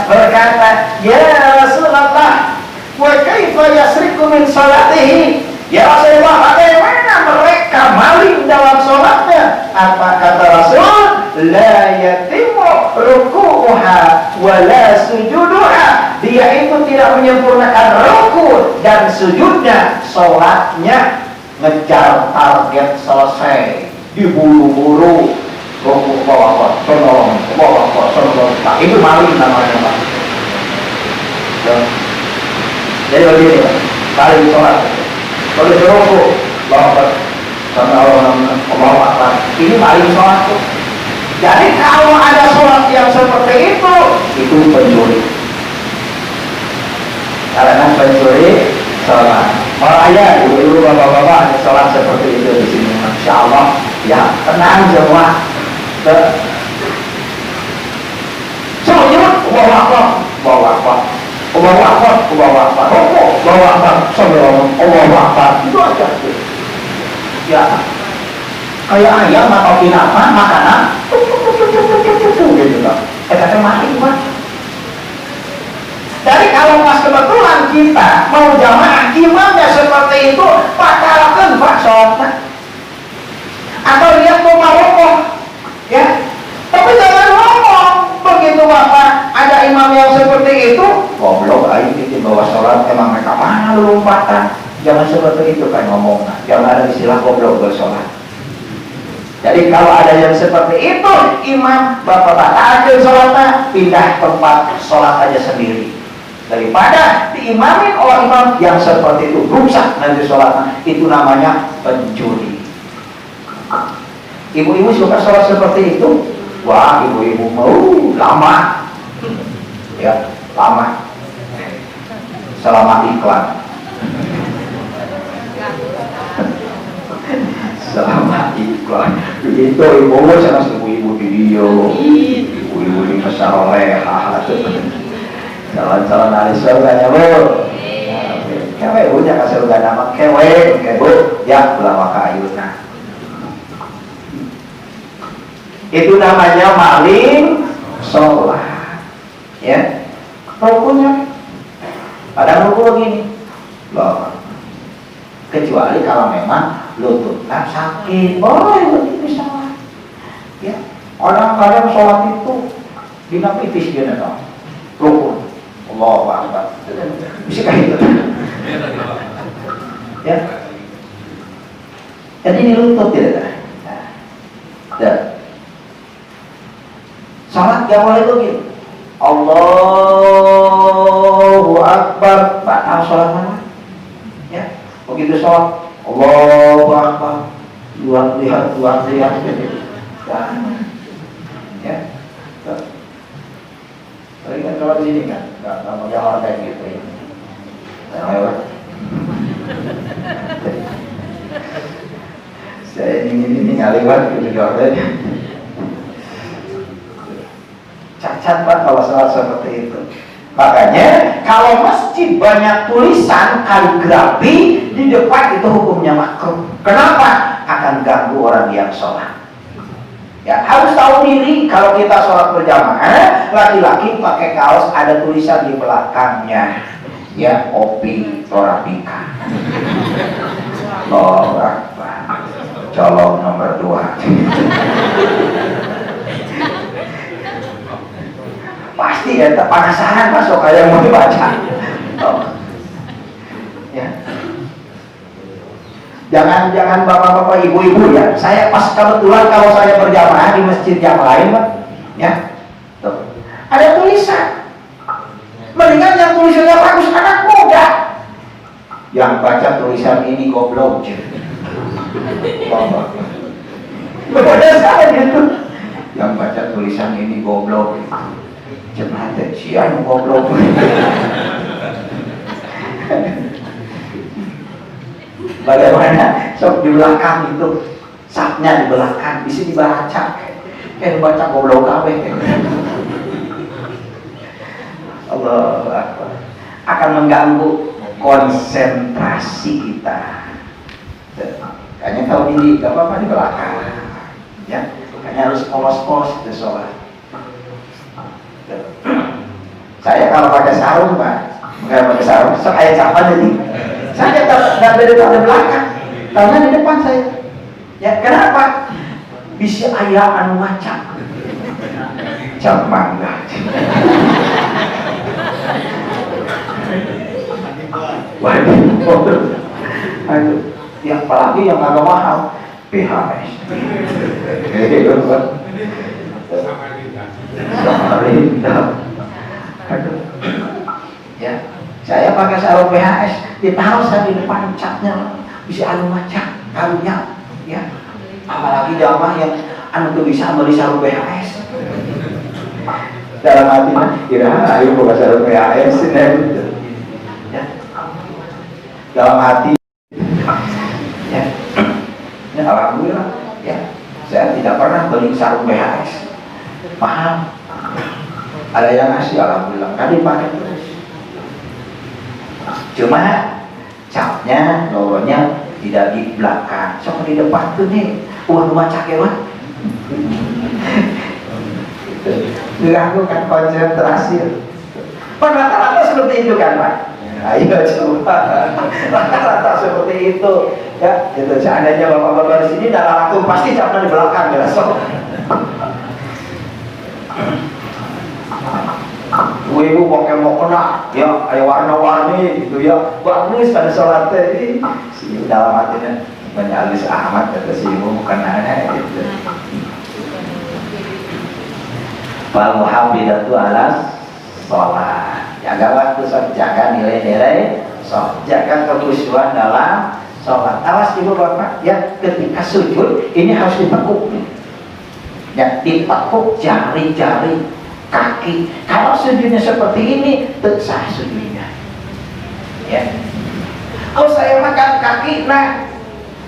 berkata, ya Rasulullah, wa kaifa yasriku min sholatihi? Ya Rasulullah, bagaimana mereka maling dalam sholatnya? Apa kata Rasul? La yatimu ruku'uha wa la sujuduha. Dia itu tidak menyempurnakan ruku dan sujudnya. Sholatnya ngejar target selesai, diburu-buru, rukuk bawah, sono, nah, itu maling namanya, Pak. Jadi begini, Pak, maling sholat, kalau rukuk bawah, sono, ini maling sholat tuh. Jadi kalau ada sholat yang seperti itu pencuri. Karena pencuri sholat. Makanya ibu-ibu, bapak-bapak ada sholat seperti itu di sini, Masya Allah. Ya, tenang semua. Sujud, bawa itu aja. Ya, kayak ayam atau binatang makanan, gitu kan. Kata mati, Pak. Jadi kalau pas kebetulan kita mau jamaah imamnya seperti itu, batalkan Pak sholatnya. Atau lihat mau rokok, ya. Tapi jangan ngomong begitu Bapak ada imam yang seperti itu, goblok aja di bawah sholat, emang mereka mana lompatan. Jangan seperti itu kan ngomong. Jangan ada istilah goblok bersolat. Jadi kalau ada yang seperti itu, imam Bapak batalkan sholatnya, pindah tempat sholat aja sendiri. Daripada diimamin oleh imam yang seperti itu, rusak nanti sholatnya. Itu namanya pencuri. Ibu-ibu suka sholat seperti itu? Wah, ibu-ibu mau lama. Ya, lama. Selama iklan. Selama iklan. Itu ibu-ibu sama ibu-ibu video. Ibu-ibu di pasar leha. Jalan-jalan dari surganya, Bu. Kewe, Bu, jangan surga nama kewe, Bu. Ya, belawak ayuna. Itu namanya maling sholat. Ya, rukunya. Padahal ruku begini. Loh. Kecuali kalau memang lututnya sakit, boleh begitu sholat. Ya, orang-orang sholat itu bina pipis dia dong. Rukun. Allahu Akbar. Bisa kayak gitu. Ya. Jadi ini lutut tidak? Nah. Salat gak boleh begitu. Allahu Akbar. Batal sholat mana? Begitu sholat, Allahu Akbar, lihat, ya. Tadi kan sholat di sini kan, nggak pakai orang kayak gitu ya. Lewat. Saya ini ngalewat gitu jawabnya. Cacat Pak kalau sholat seperti itu. Makanya kalau masjid banyak tulisan kaligrafi di depan itu hukumnya makruh. Kenapa? Akan ganggu orang yang sholat. Ya, harus tahu diri kalau kita sholat berjamaah, laki-laki pakai kaos ada tulisan di belakangnya, ya, Opi Torabika. Oh, colong nomor 2. Pasti ya, penasaran masuk kayak mau dibaca. Oh. Ya. Jangan bapak-bapak, ibu-ibu ya. Saya pas kebetulan kalau saya berjamaah di masjid yang lain, Pak, ya. Tuh. Ada tulisan. Mendingan yang tulisannya bagus anak muda. Yang baca tulisan ini goblok. Berbeda saya gitu. Yang baca tulisan ini goblok. Jangan sian goblok. Bagaimana? Sok di belakang itu, sapnya di belakang, bisa dibaca. Baca goblok apa? Allah Akbar. Akan mengganggu konsentrasi kita. Kayaknya tahu diri, gak apa-apa di belakang. Ya, kayaknya harus polos-polos itu sholat. Saya kalau pakai sarung Pak, bukan pakai sarung, saya siapa jadi? Saya tidak dari belakang, karena di depan saya. Ya kenapa? Bisa ayah anu macam, jam mangga. Aduh, yang apalagi yang agak mahal, PHS. Aduh. Ya, saya pakai sarung PHS, ditaruh saya di depan catnya, bisa anu macam, karunya, ya. Apalagi jamaah yang anu tuh bisa beli sarung PHS. Dalam hatinya, kira ayo buka sarung PHS, ya. Dalam hati, ya. Ya alhamdulillah, ya. Saya tidak pernah beli sarung PHS, mahal. Ada yang ngasih, alhamdulillah, kan dipakai terus. Cuma capnya, logonya tidak di belakang, cuma di depan tuh nih. Rumah cakewan. Ganggu kan konsentrasi. Rata-rata seperti itu kan Pak. Ayo coba. Rata-rata seperti itu. Ya, itu seandainya bapak-bapak di sini dalam laku pasti capnya di belakang ya. So. Ibu pakai mau kena, ya, ayo warna-warni gitu ya, bagus pada sholat ini. Si dalam hatinya menyalis amat kata si ibu bukan aneh gitu. Wal muhabbidatu ala sholat. Jaga waktu sholat, jaga nilai-nilai sholat, jaga kekhusyuan dalam sholat. Awas ibu bapak, ya ketika sujud ini harus ditekuk, ya ditekuk jari-jari kaki. Kalau sujudnya seperti ini, sah sujudnya. Ya. Kalau saya makan kaki, nah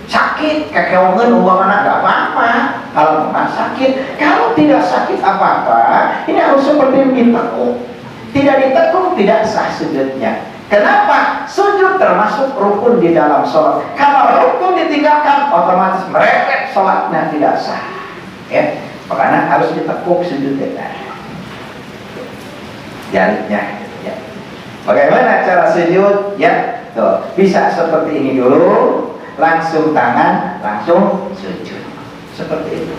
sakit, kekewangan umpamanya nggak apa-apa. Kalau memang sakit, kalau tidak sakit apa-apa, ini harus seperti ditekuk. Tidak ditekuk, tidak sah sujudnya. Kenapa? Sujud termasuk rukun di dalam sholat. Kalau rukun ditinggalkan, otomatis merepet sholatnya tidak sah. Ya, makanya harus ditekuk sujudnya. Jarinya, ya. Bagaimana cara sujud? Ya, tuh bisa seperti ini dulu, langsung tangan, langsung sujud, seperti itu.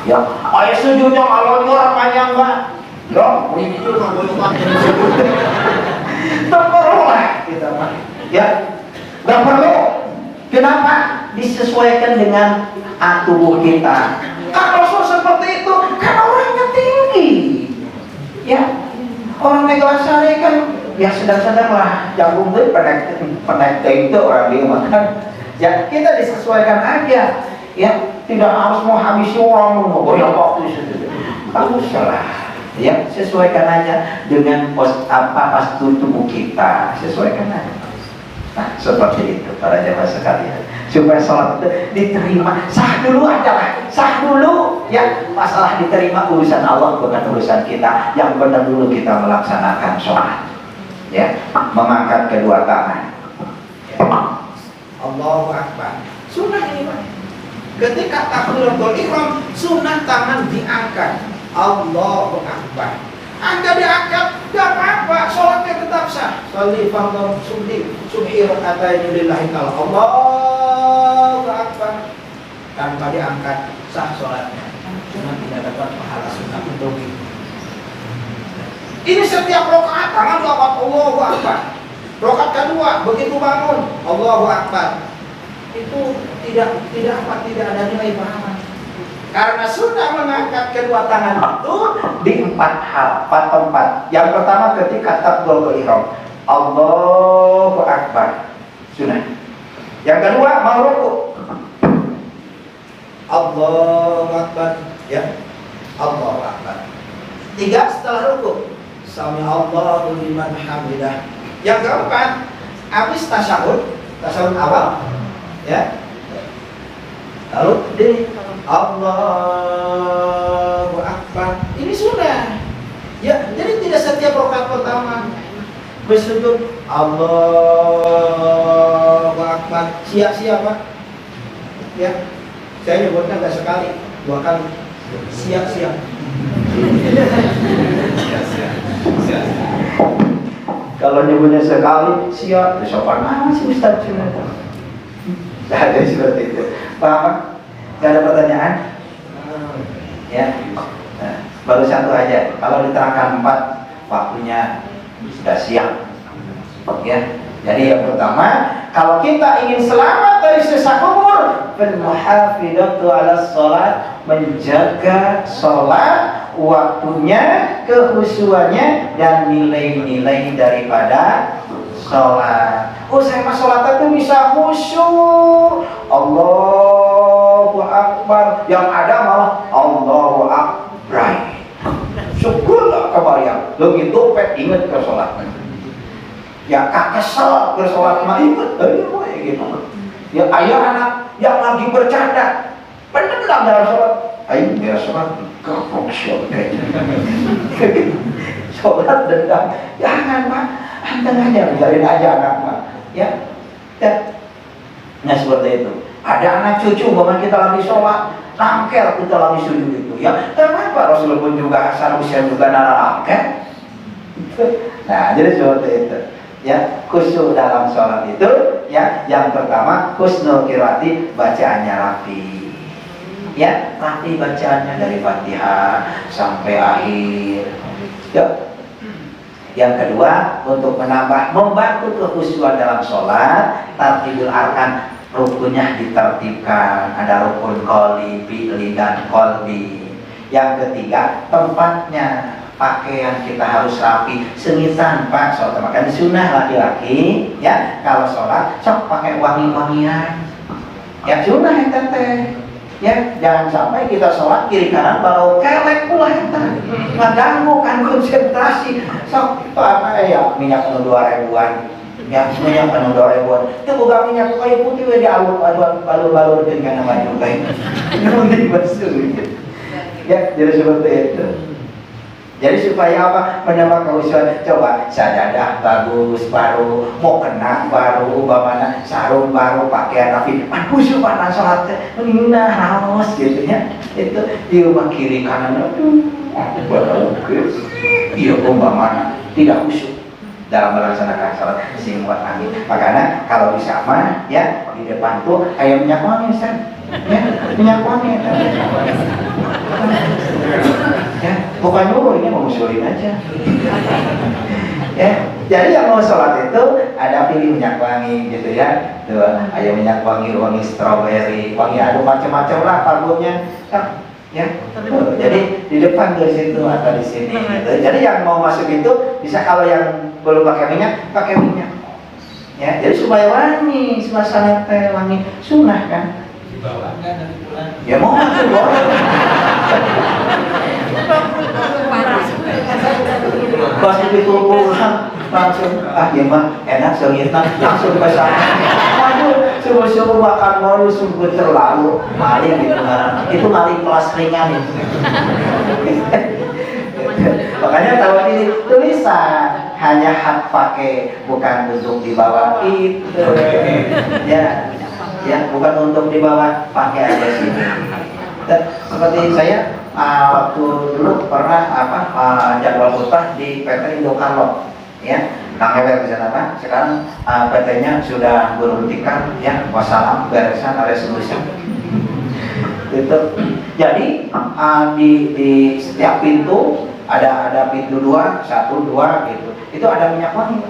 Ya, ayo sujudnya kalau orang panjang Pak. Ya, itu tak perlu lah kita Pak. Ya, nggak perlu. Kenapa? Disesuaikan dengan tubuh kita. Kalau seperti itu, kan orangnya tinggi. Ya, orang Megasari kan ya sedang-sedang lah, jagung tuh penek itu orang dia makan. Ya kita disesuaikan aja, ya tidak harus mau habisi orang mau banyak waktu itu. Bagus lah, ya sesuaikan aja dengan postur tubuh kita, sesuaikan aja. Nah, seperti itu para jemaah sekalian, supaya sholat itu diterima. Sah dulu aja lah, sah dulu ya. Masalah diterima urusan Allah, bukan urusan kita. Yang benar dulu kita melaksanakan sholat, ya, mengangkat kedua tangan, ya. Allahu Akbar. Sunnah ini Pak. Ketika takbiratul ihram, sunnah tangan diangkat. Allahu Akbar. Anda diangkat, gak apa-apa, sholatnya tetap sah. Sholli fardhu subhi raka'ataini lillahi ta'ala. Allahu Akbar. Tanpa diangkat, sah sholatnya. Cuma tidak dapat pahala sunnah untuk itu. Ini setiap rakaat tangan dapat Allahu Akbar. Rakaat kedua begitu bangun Allahu Akbar. Itu tidak ada nilai pahala. Karena sudah mengangkat kedua tangan itu di 4 tempat. Yang pertama ketika takbiratul ihram, Allahu Akbar, sunnah. Yang kedua mau rukuk, Allahu Akbar, ya, Allahu Akbar. 3 setelah rukuk, Sami Allahu liman hamidah. Yang keempat habis tasyahud awal, ya. Lalu di Allahu Akbar. Ini sunnah. Ya, jadi tidak setiap rakaat pertama bersujud Allahu Akbar. Siap-siap Pak. Ya. Saya nyebutnya enggak sekali, 2 kali. Siap-siap. Kalau nyebutnya sekali, siap, sopan amat sih Ustaz. Nah, ada seperti itu. Paham? Gak ada pertanyaan? Ya. Nah, baru 1 aja. Kalau diterangkan 4, waktunya sudah siap. Ya. Jadi yang pertama, kalau kita ingin selamat dari siksa kubur, fal muhafidatu 'ala shalah, menjaga sholat, waktunya, kehusuannya, dan nilai-nilai daripada sholat. Oh, saya pas sholat itu bisa khusyuk. Allahu Akbar. Yang ada malah Allahu Akbar. Syukurlah kebarian. Begitu pet ingat ke sholat. Ya kak kesel ke sholat mah ingat. Gitu. Ya ayah anak yang lagi bercanda, pendendam dalam sholat. Ayo biar sholat kapok sholat. Sholat dendam. Jangan Pak. Anda aja biarin aja anak mah. Ya. Nah seperti itu. Ada anak cucu, bahkan kita lagi sholat, nangkel kita lagi sujud itu, ya. Kenapa Rasul pun juga Hasan Husain juga nangkel? Nah, jadi seperti itu. Ya, khusyuk dalam sholat itu, ya. Yang pertama, husnul qiraati, bacaannya rapi. Ya, rapi bacaannya dari Fatihah sampai akhir. Ya. Yang kedua, untuk membantu kekhusyuan dalam sholat, tartibul arkan, rukunnya ditertibkan. Ada rukun qoli, fi'li, dan qalbi. Yang ketiga, tempatnya, pakaian kita harus rapi, semisan Pak. Soal makan sunnah laki-laki, ya. Kalau sholat, sok pakai wangi-wangian. Ya sunnah yang teteh. Ya, jangan sampai kita sholat kiri kanan baru kelek pula kita ngeganggu kan konsentrasi. Sok itu apa ya, minyak penuh 2.000-an, ya minyak penuh 2.000-an. Itu bukan minyak kayu putih di balur dengan nama juga itu. Ya, jadi seperti itu. Jadi supaya apa? Menambah kekhusyuan. Coba sajadah bagus baru, mau kena baru, bagaimana sarung baru, pakaian rapi, khusyuk mana sholatnya, nah haus gitu ya. Itu di rumah kiri kanan, iya bagaimana tidak khusyuk dalam melaksanakan sholat, sehingga angin. Makanya kalau bisa mah ya di depan tuh kayak minyak wangi Ustaz. Ya, minyak wangi. Ya, bukan nyuruh, ini mau usulin aja. Ya, jadi yang mau sholat itu ada pilih minyak wangi gitu ya. Tuh, ada minyak wangi, wangi stroberi, wangi ada macam-macam lah parfumnya. Nah, Ya, jadi di depan dari situ atau di sini. Gitu. Jadi yang mau masuk itu bisa, kalau yang belum pakai minyak, pakai minyak. Ya, jadi supaya wangi, suasana teh wangi, sunnah kan? Dibawa nggak dari Quran? Ya mau masuk boleh. Pas dikumpul langsung, ya mah enak sengitna, langsung ke sana. Waduh, subuh-subuh makan mulu sungguh terlalu maling gitu kan. Itu maling kelas ringan itu. Makanya tahun ini tulisan hanya hak pakai, bukan untuk dibawa itu. Ya, bukan untuk dibawa, pakai aja sini. Dan seperti saya waktu dulu pernah jadwal khutbah di PT Indokalog, ya, Kang Heber di sana, Pak. Sekarang PT-nya sudah berhentikan, ya, wassalam, beresan, resolusi. Itu. Jadi di setiap pintu ada pintu 2, 1, 2 gitu. Itu ada minyak wangi,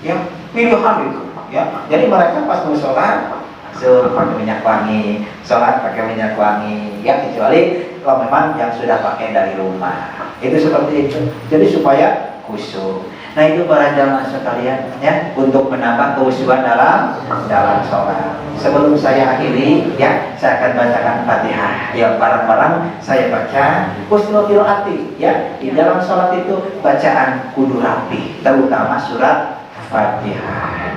ya, pilihan itu, ya. Jadi mereka pas mau sholat pakai minyak wangi, sholat pakai minyak wangi, ya, kecuali kalau memang yang sudah pakai dari rumah. Itu seperti itu. Jadi supaya khusyuk. Nah, itu para jamaah sekalian, ya, untuk menambah khusyukan dalam sholat. Sebelum saya akhiri, ya, saya akan bacakan Fatihah. Yang bareng-bareng saya baca husnul qiraati, ya. Di dalam sholat itu bacaan kudu rapi, terutama surat Fatihah.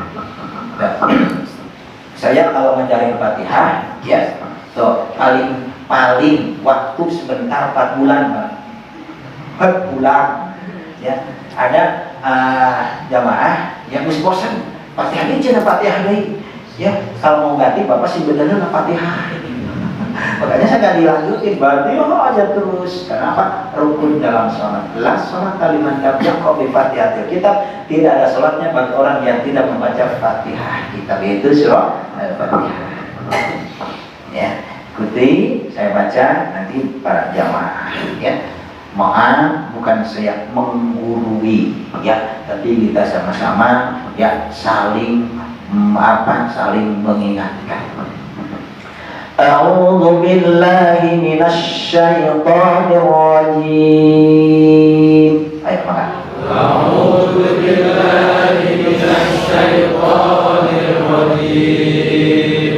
Saya kalau menjalin Fatihah, ya, paling waktu sebentar 4 bulan, Pak. 4 bulan, ya. Ada jamaah yang bosan, Fatihah ini cina Fatihah deh, ya. Kalau mau ganti Bapak sih benernya Fatihah. Makanya saya nggak dilanjutin, berarti aja terus. Kenapa? Rukun dalam sholat. La sholat kaliman yaqra'u bi Fatihatil Kitab. Tidak ada sholatnya bagi orang yang tidak membaca Fatihah kitab, itu surah Al-Fatihah. Ya, ikuti saya baca nanti para jamaah, ya. Maaf, bukan saya menggurui, ya, tapi kita sama-sama, ya, saling mengingatkan. A'udzu billahi minasy syaithanir rajim. Ayo makan. A'udzu billahi minasy syaithanir rajim.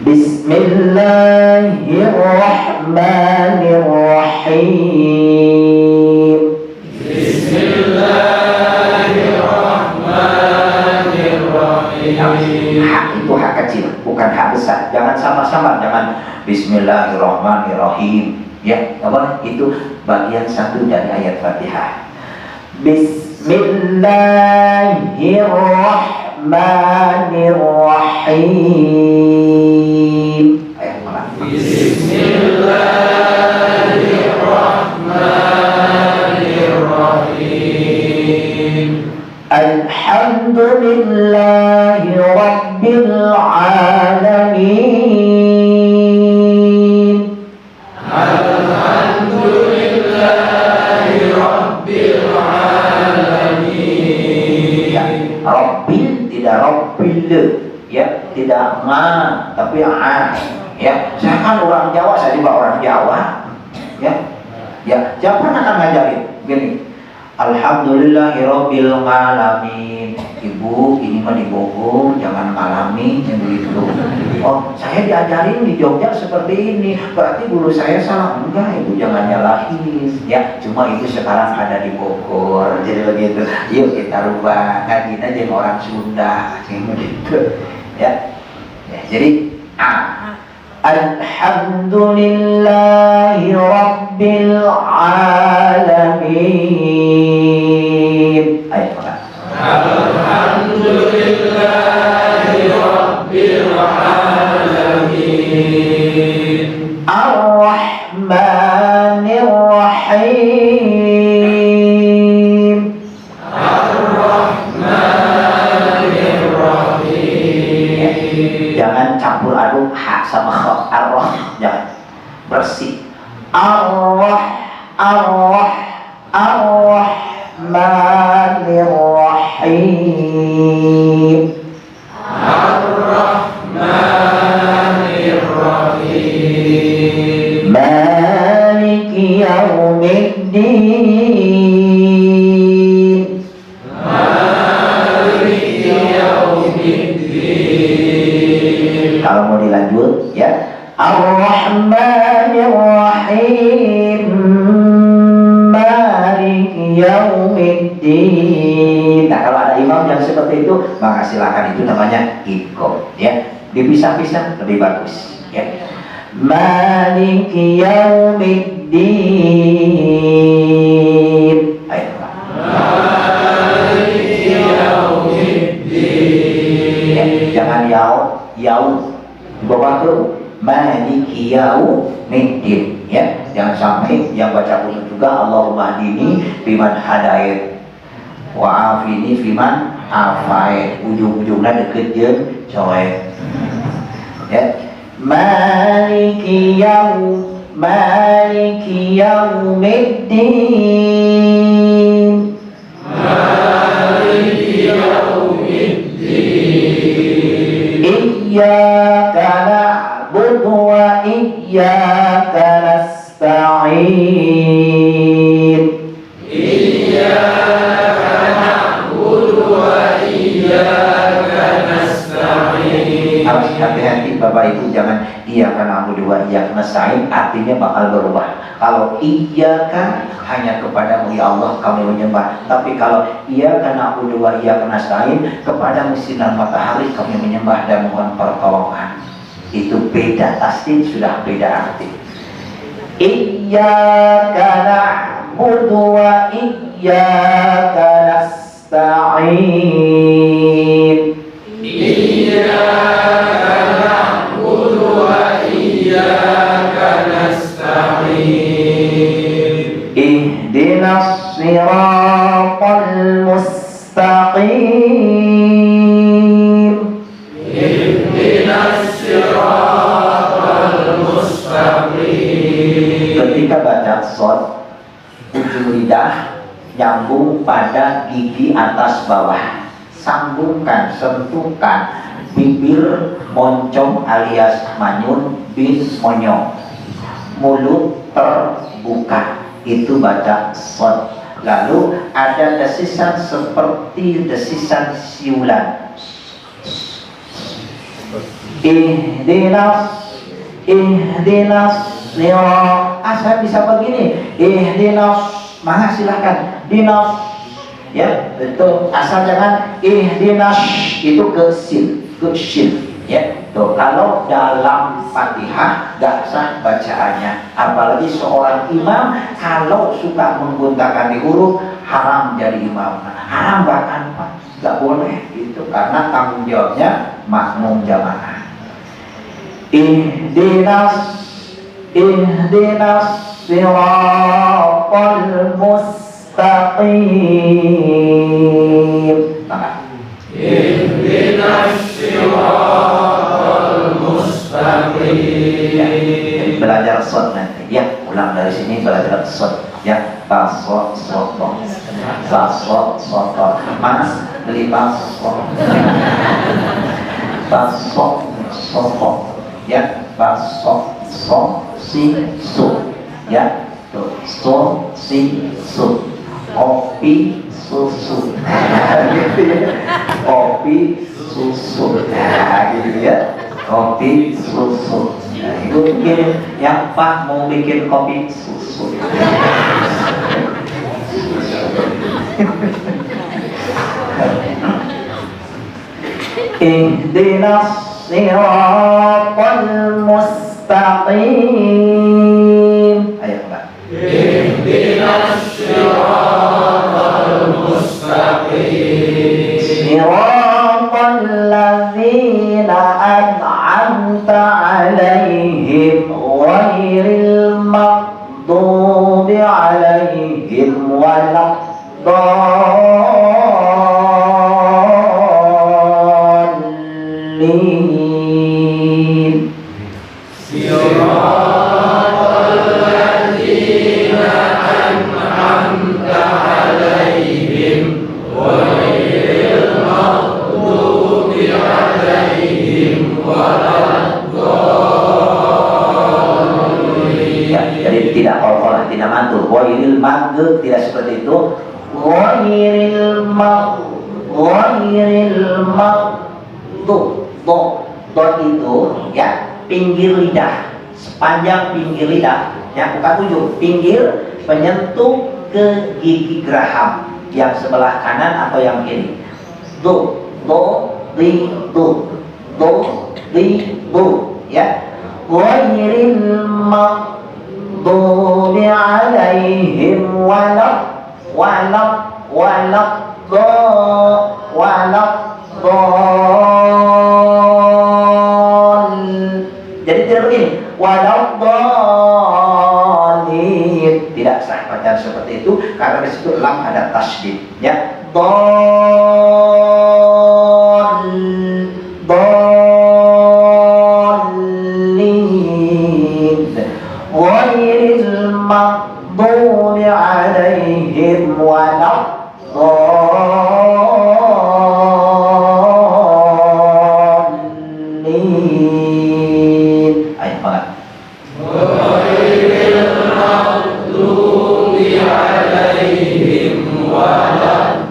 Bismillahirrahmanirrahim. Bismillahirrahmanirrahim. Hak itu hak kecil, bukan hak besar. Jangan sama-sama, jangan Bismillahirrahmanirrahim. Ya, apa? Itu bagian satu dari ayat Fatihah. Bismillahirrahmanirrahim. Ayat mana? Bismillahirrahmanirrahim. Alhamdulillahi Rabbil Alamin. Alhamdulillahi Rabbil Alamin. Ya, Rabbil tidak Rabbil, ya, tidak ma tapi a. Ya, saya kan orang Jawa, saya juga orang Jawa. Ya, ya, siapa akan ngajarin? Gini. Alhamdulillahirabbil alamin. Ibu, ini mah di Bogor, jangan ngalamin yang begitu. Oh, saya diajarin di Jogja seperti ini. Berarti guru saya salah. Enggak, Ibu jangan nyalahin. Ya, cuma Ibu sekarang ada di Bogor. Jadi begitu. Yuk kita rubah. Ngajinya jadi orang Sunda. Jadi begitu. Ya. Ya, jadi Alhamdulillahi Rabbil Alamin. Ayo makan. Alhamdulillahi Rabbil Alamin. Ar-Rahmanir-Rahim. Ar-Rahmanir-Rahim. Jangan campur aduk ha sama kha. Ar-Rah, jangan. Bersih. Ar-Rahmanir-Rahim. Ar-Rahmanir-Rahim. Malik yaumiddin. Kalau mau dilanjut ya, Ar-Rahmanir Rahim Maliki Yaumiddin. Nah, kalau ada imam yang seperti itu, maka silakan, itu namanya idgham ya. Dipisah-pisah lebih bagus ya. Maliki Yaumiddin. Ayo. Maliki yaumiddin. Ya, jangan yau dibawa ke Maliki Yaumiddin ya. Jangan sampai yang baca kunut juga Allahumma hdini biman hadait wa afini fiman afait, ujung-ujungnya deket jeung coet ya. Maliki Yaumiddin. Maliki yaumiddin. Iyyaka na'budu wa iyyaka nasta'in. Iyyaka na'budu wa iyyaka nasta'in. Harus hati-hati Bapak Ibu, jangan iyyaka na'budu wa iyyaka nasta'in, artinya bakal berubah. Kalau iyyaka hanya kepadamu ya Allah kami menyembah, tapi kalau iyyaka na'budu wa iyyaka nasta'in, kepadamu sinar matahari kami menyembah dan mohon pertolongan. Itu beda, tasdid sudah beda arti. Iyyaka na'budu wa iyyaka nasta'in. Iyyaka na'budu wa iyyaka nasta'in. Ihdinas siratal mustaqim. Ihdinas siratal mustaqim. Ketika baca shad, ujung lidah nyambung pada gigi atas bawah, sambungkan, sentuhkan bibir moncong alias manyun bin monyong, mulut terbuka, itu baca shad. Lalu ada desisan seperti desisan siulan. Ihdinas sirat. Saya bisa begini. Ihdinas. Maka silahkan. Dinas. Ya, betul. Asal jangan ihdinas itu ke sin, ke shin. Ya, tuh. Kalau dalam Fatihah gak sah bacaannya. Apalagi seorang imam kalau suka menggunakan huruf, haram jadi imam. Haram bahkan Pak. Gak boleh itu karena tanggung jawabnya makmum jamaah. Ihdinas siratal mustaqim. Ihdinas siratal mustaqim. Ya, jadi belajar shad nanti. Ya, ulang dari sini belajar shad. Ya, tasod soto, tasod soto. Mas beli tasod, tasod soto. Ya, tasod so si su. Ya, tuh so si su. Kopi susu. Gitu ya. Kopi susu. Nah, gitu ya. Kopi susu. Nah, itu mungkin yang Pak mau bikin kopi susu. Ihdinas siratal mustaqim. Ayo Pak. Ihdinas siratal mustaqim. Siratal ladzina an'amta 'alaihim ghairil maghdubi 'alaihim waladdallin. Siratal ladzina an'amta 'alaihim ghairil maghdubi 'alaihim waladdallin. Ya, jadi tidak qalqalah, tidak mantul. Ghairil maghdub tidak seperti itu. Ghairil Do itu ya pinggir lidah, sepanjang pinggir lidah, ya bukan ujung, pinggir menyentuh ke gigi geraham yang sebelah kanan atau yang kiri. Do, di, ya. Ghairil maghdubi alaihim jadi tidak begini waladhdallin, tidak sah bacaan seperti itu karena di situ lam ada tasydid, ya. Dallin ghairil maghdubi alaihim waladhdallin. Ayo banget. Ghairil maghdubi alaihim waladdallin.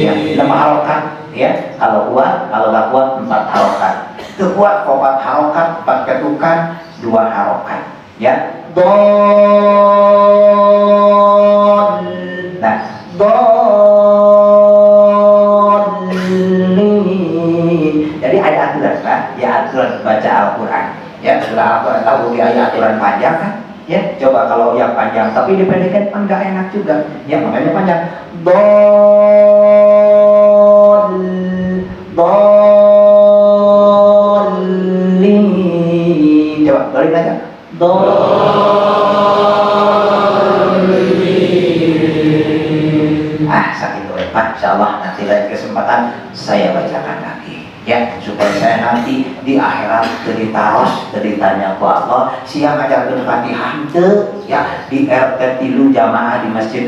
Ya, 5 harokat, ya. Kalau kuat, kalau nggak kuat 4 harokat. Kuat 4 harokat, 4 ketukan, 2 harokat, ya. Nah, jadi ada aturan, Pak. Ya, aturan baca Al-Quran. Ya, surah Al-Quran tahu dia ada aturan panjang kan? Ya, coba kalau yang panjang tapi dipendekkan kan nggak enak juga. Ya, makanya panjang. Dolin. Coba balik aja. Sakit oleh Pak. Insyaallah nanti lain kesempatan saya bacakan lagi, ya, supaya saya nanti di akhirat ditaros, ditanya ku Allah siang ngajarkeun Fatihah teu, ya, di RT 3 jamaah di Masjid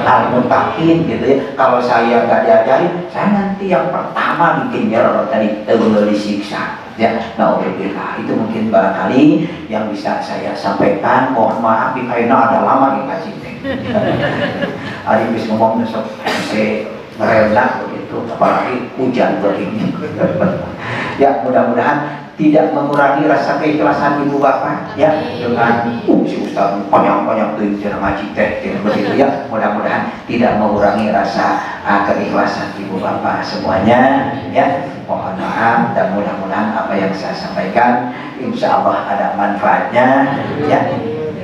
Al-Muntakin gitu ya. Kalau saya nggak diajarin, saya nanti yang pertama bikin error tadi disiksa, ya. Nauzubillah. Itu mungkin barangkali yang bisa saya sampaikan. Mohon maaf karena ada lama di ngaji. Ari bis ngomong besok saya ngerendah begitu, apalagi hujan begini. Ya, mudah-mudahan tidak mengurangi rasa keikhlasan ibu bapak, ya, dengan si ustaz panjang-panjang tuh cara ngaji teh begitu, ya. Mudah-mudahan tidak mengurangi rasa keikhlasan ibu bapak semuanya, ya. Mohon maaf dan mudah-mudahan apa yang saya sampaikan insya Allah ada manfaatnya, ya.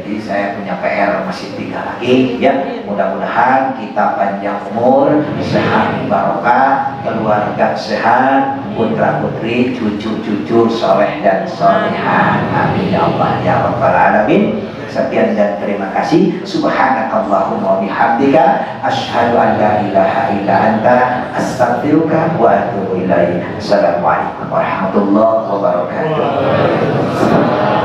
Jadi saya punya PR masih 3 lagi, ya. Mudah-mudahan kita panjang umur, sehat barokah, keluarga sehat, putra putri, cucu-cucu soleh dan solehah. Amin ya Allah ya Rabbal alamin. Sekian dan terima kasih. Subhanakallahumma wa bihamdika asyhadu an la ilaha illa anta astaghfiruka wa atubu ilaik. Assalamualaikum warahmatullahi wabarakatuh.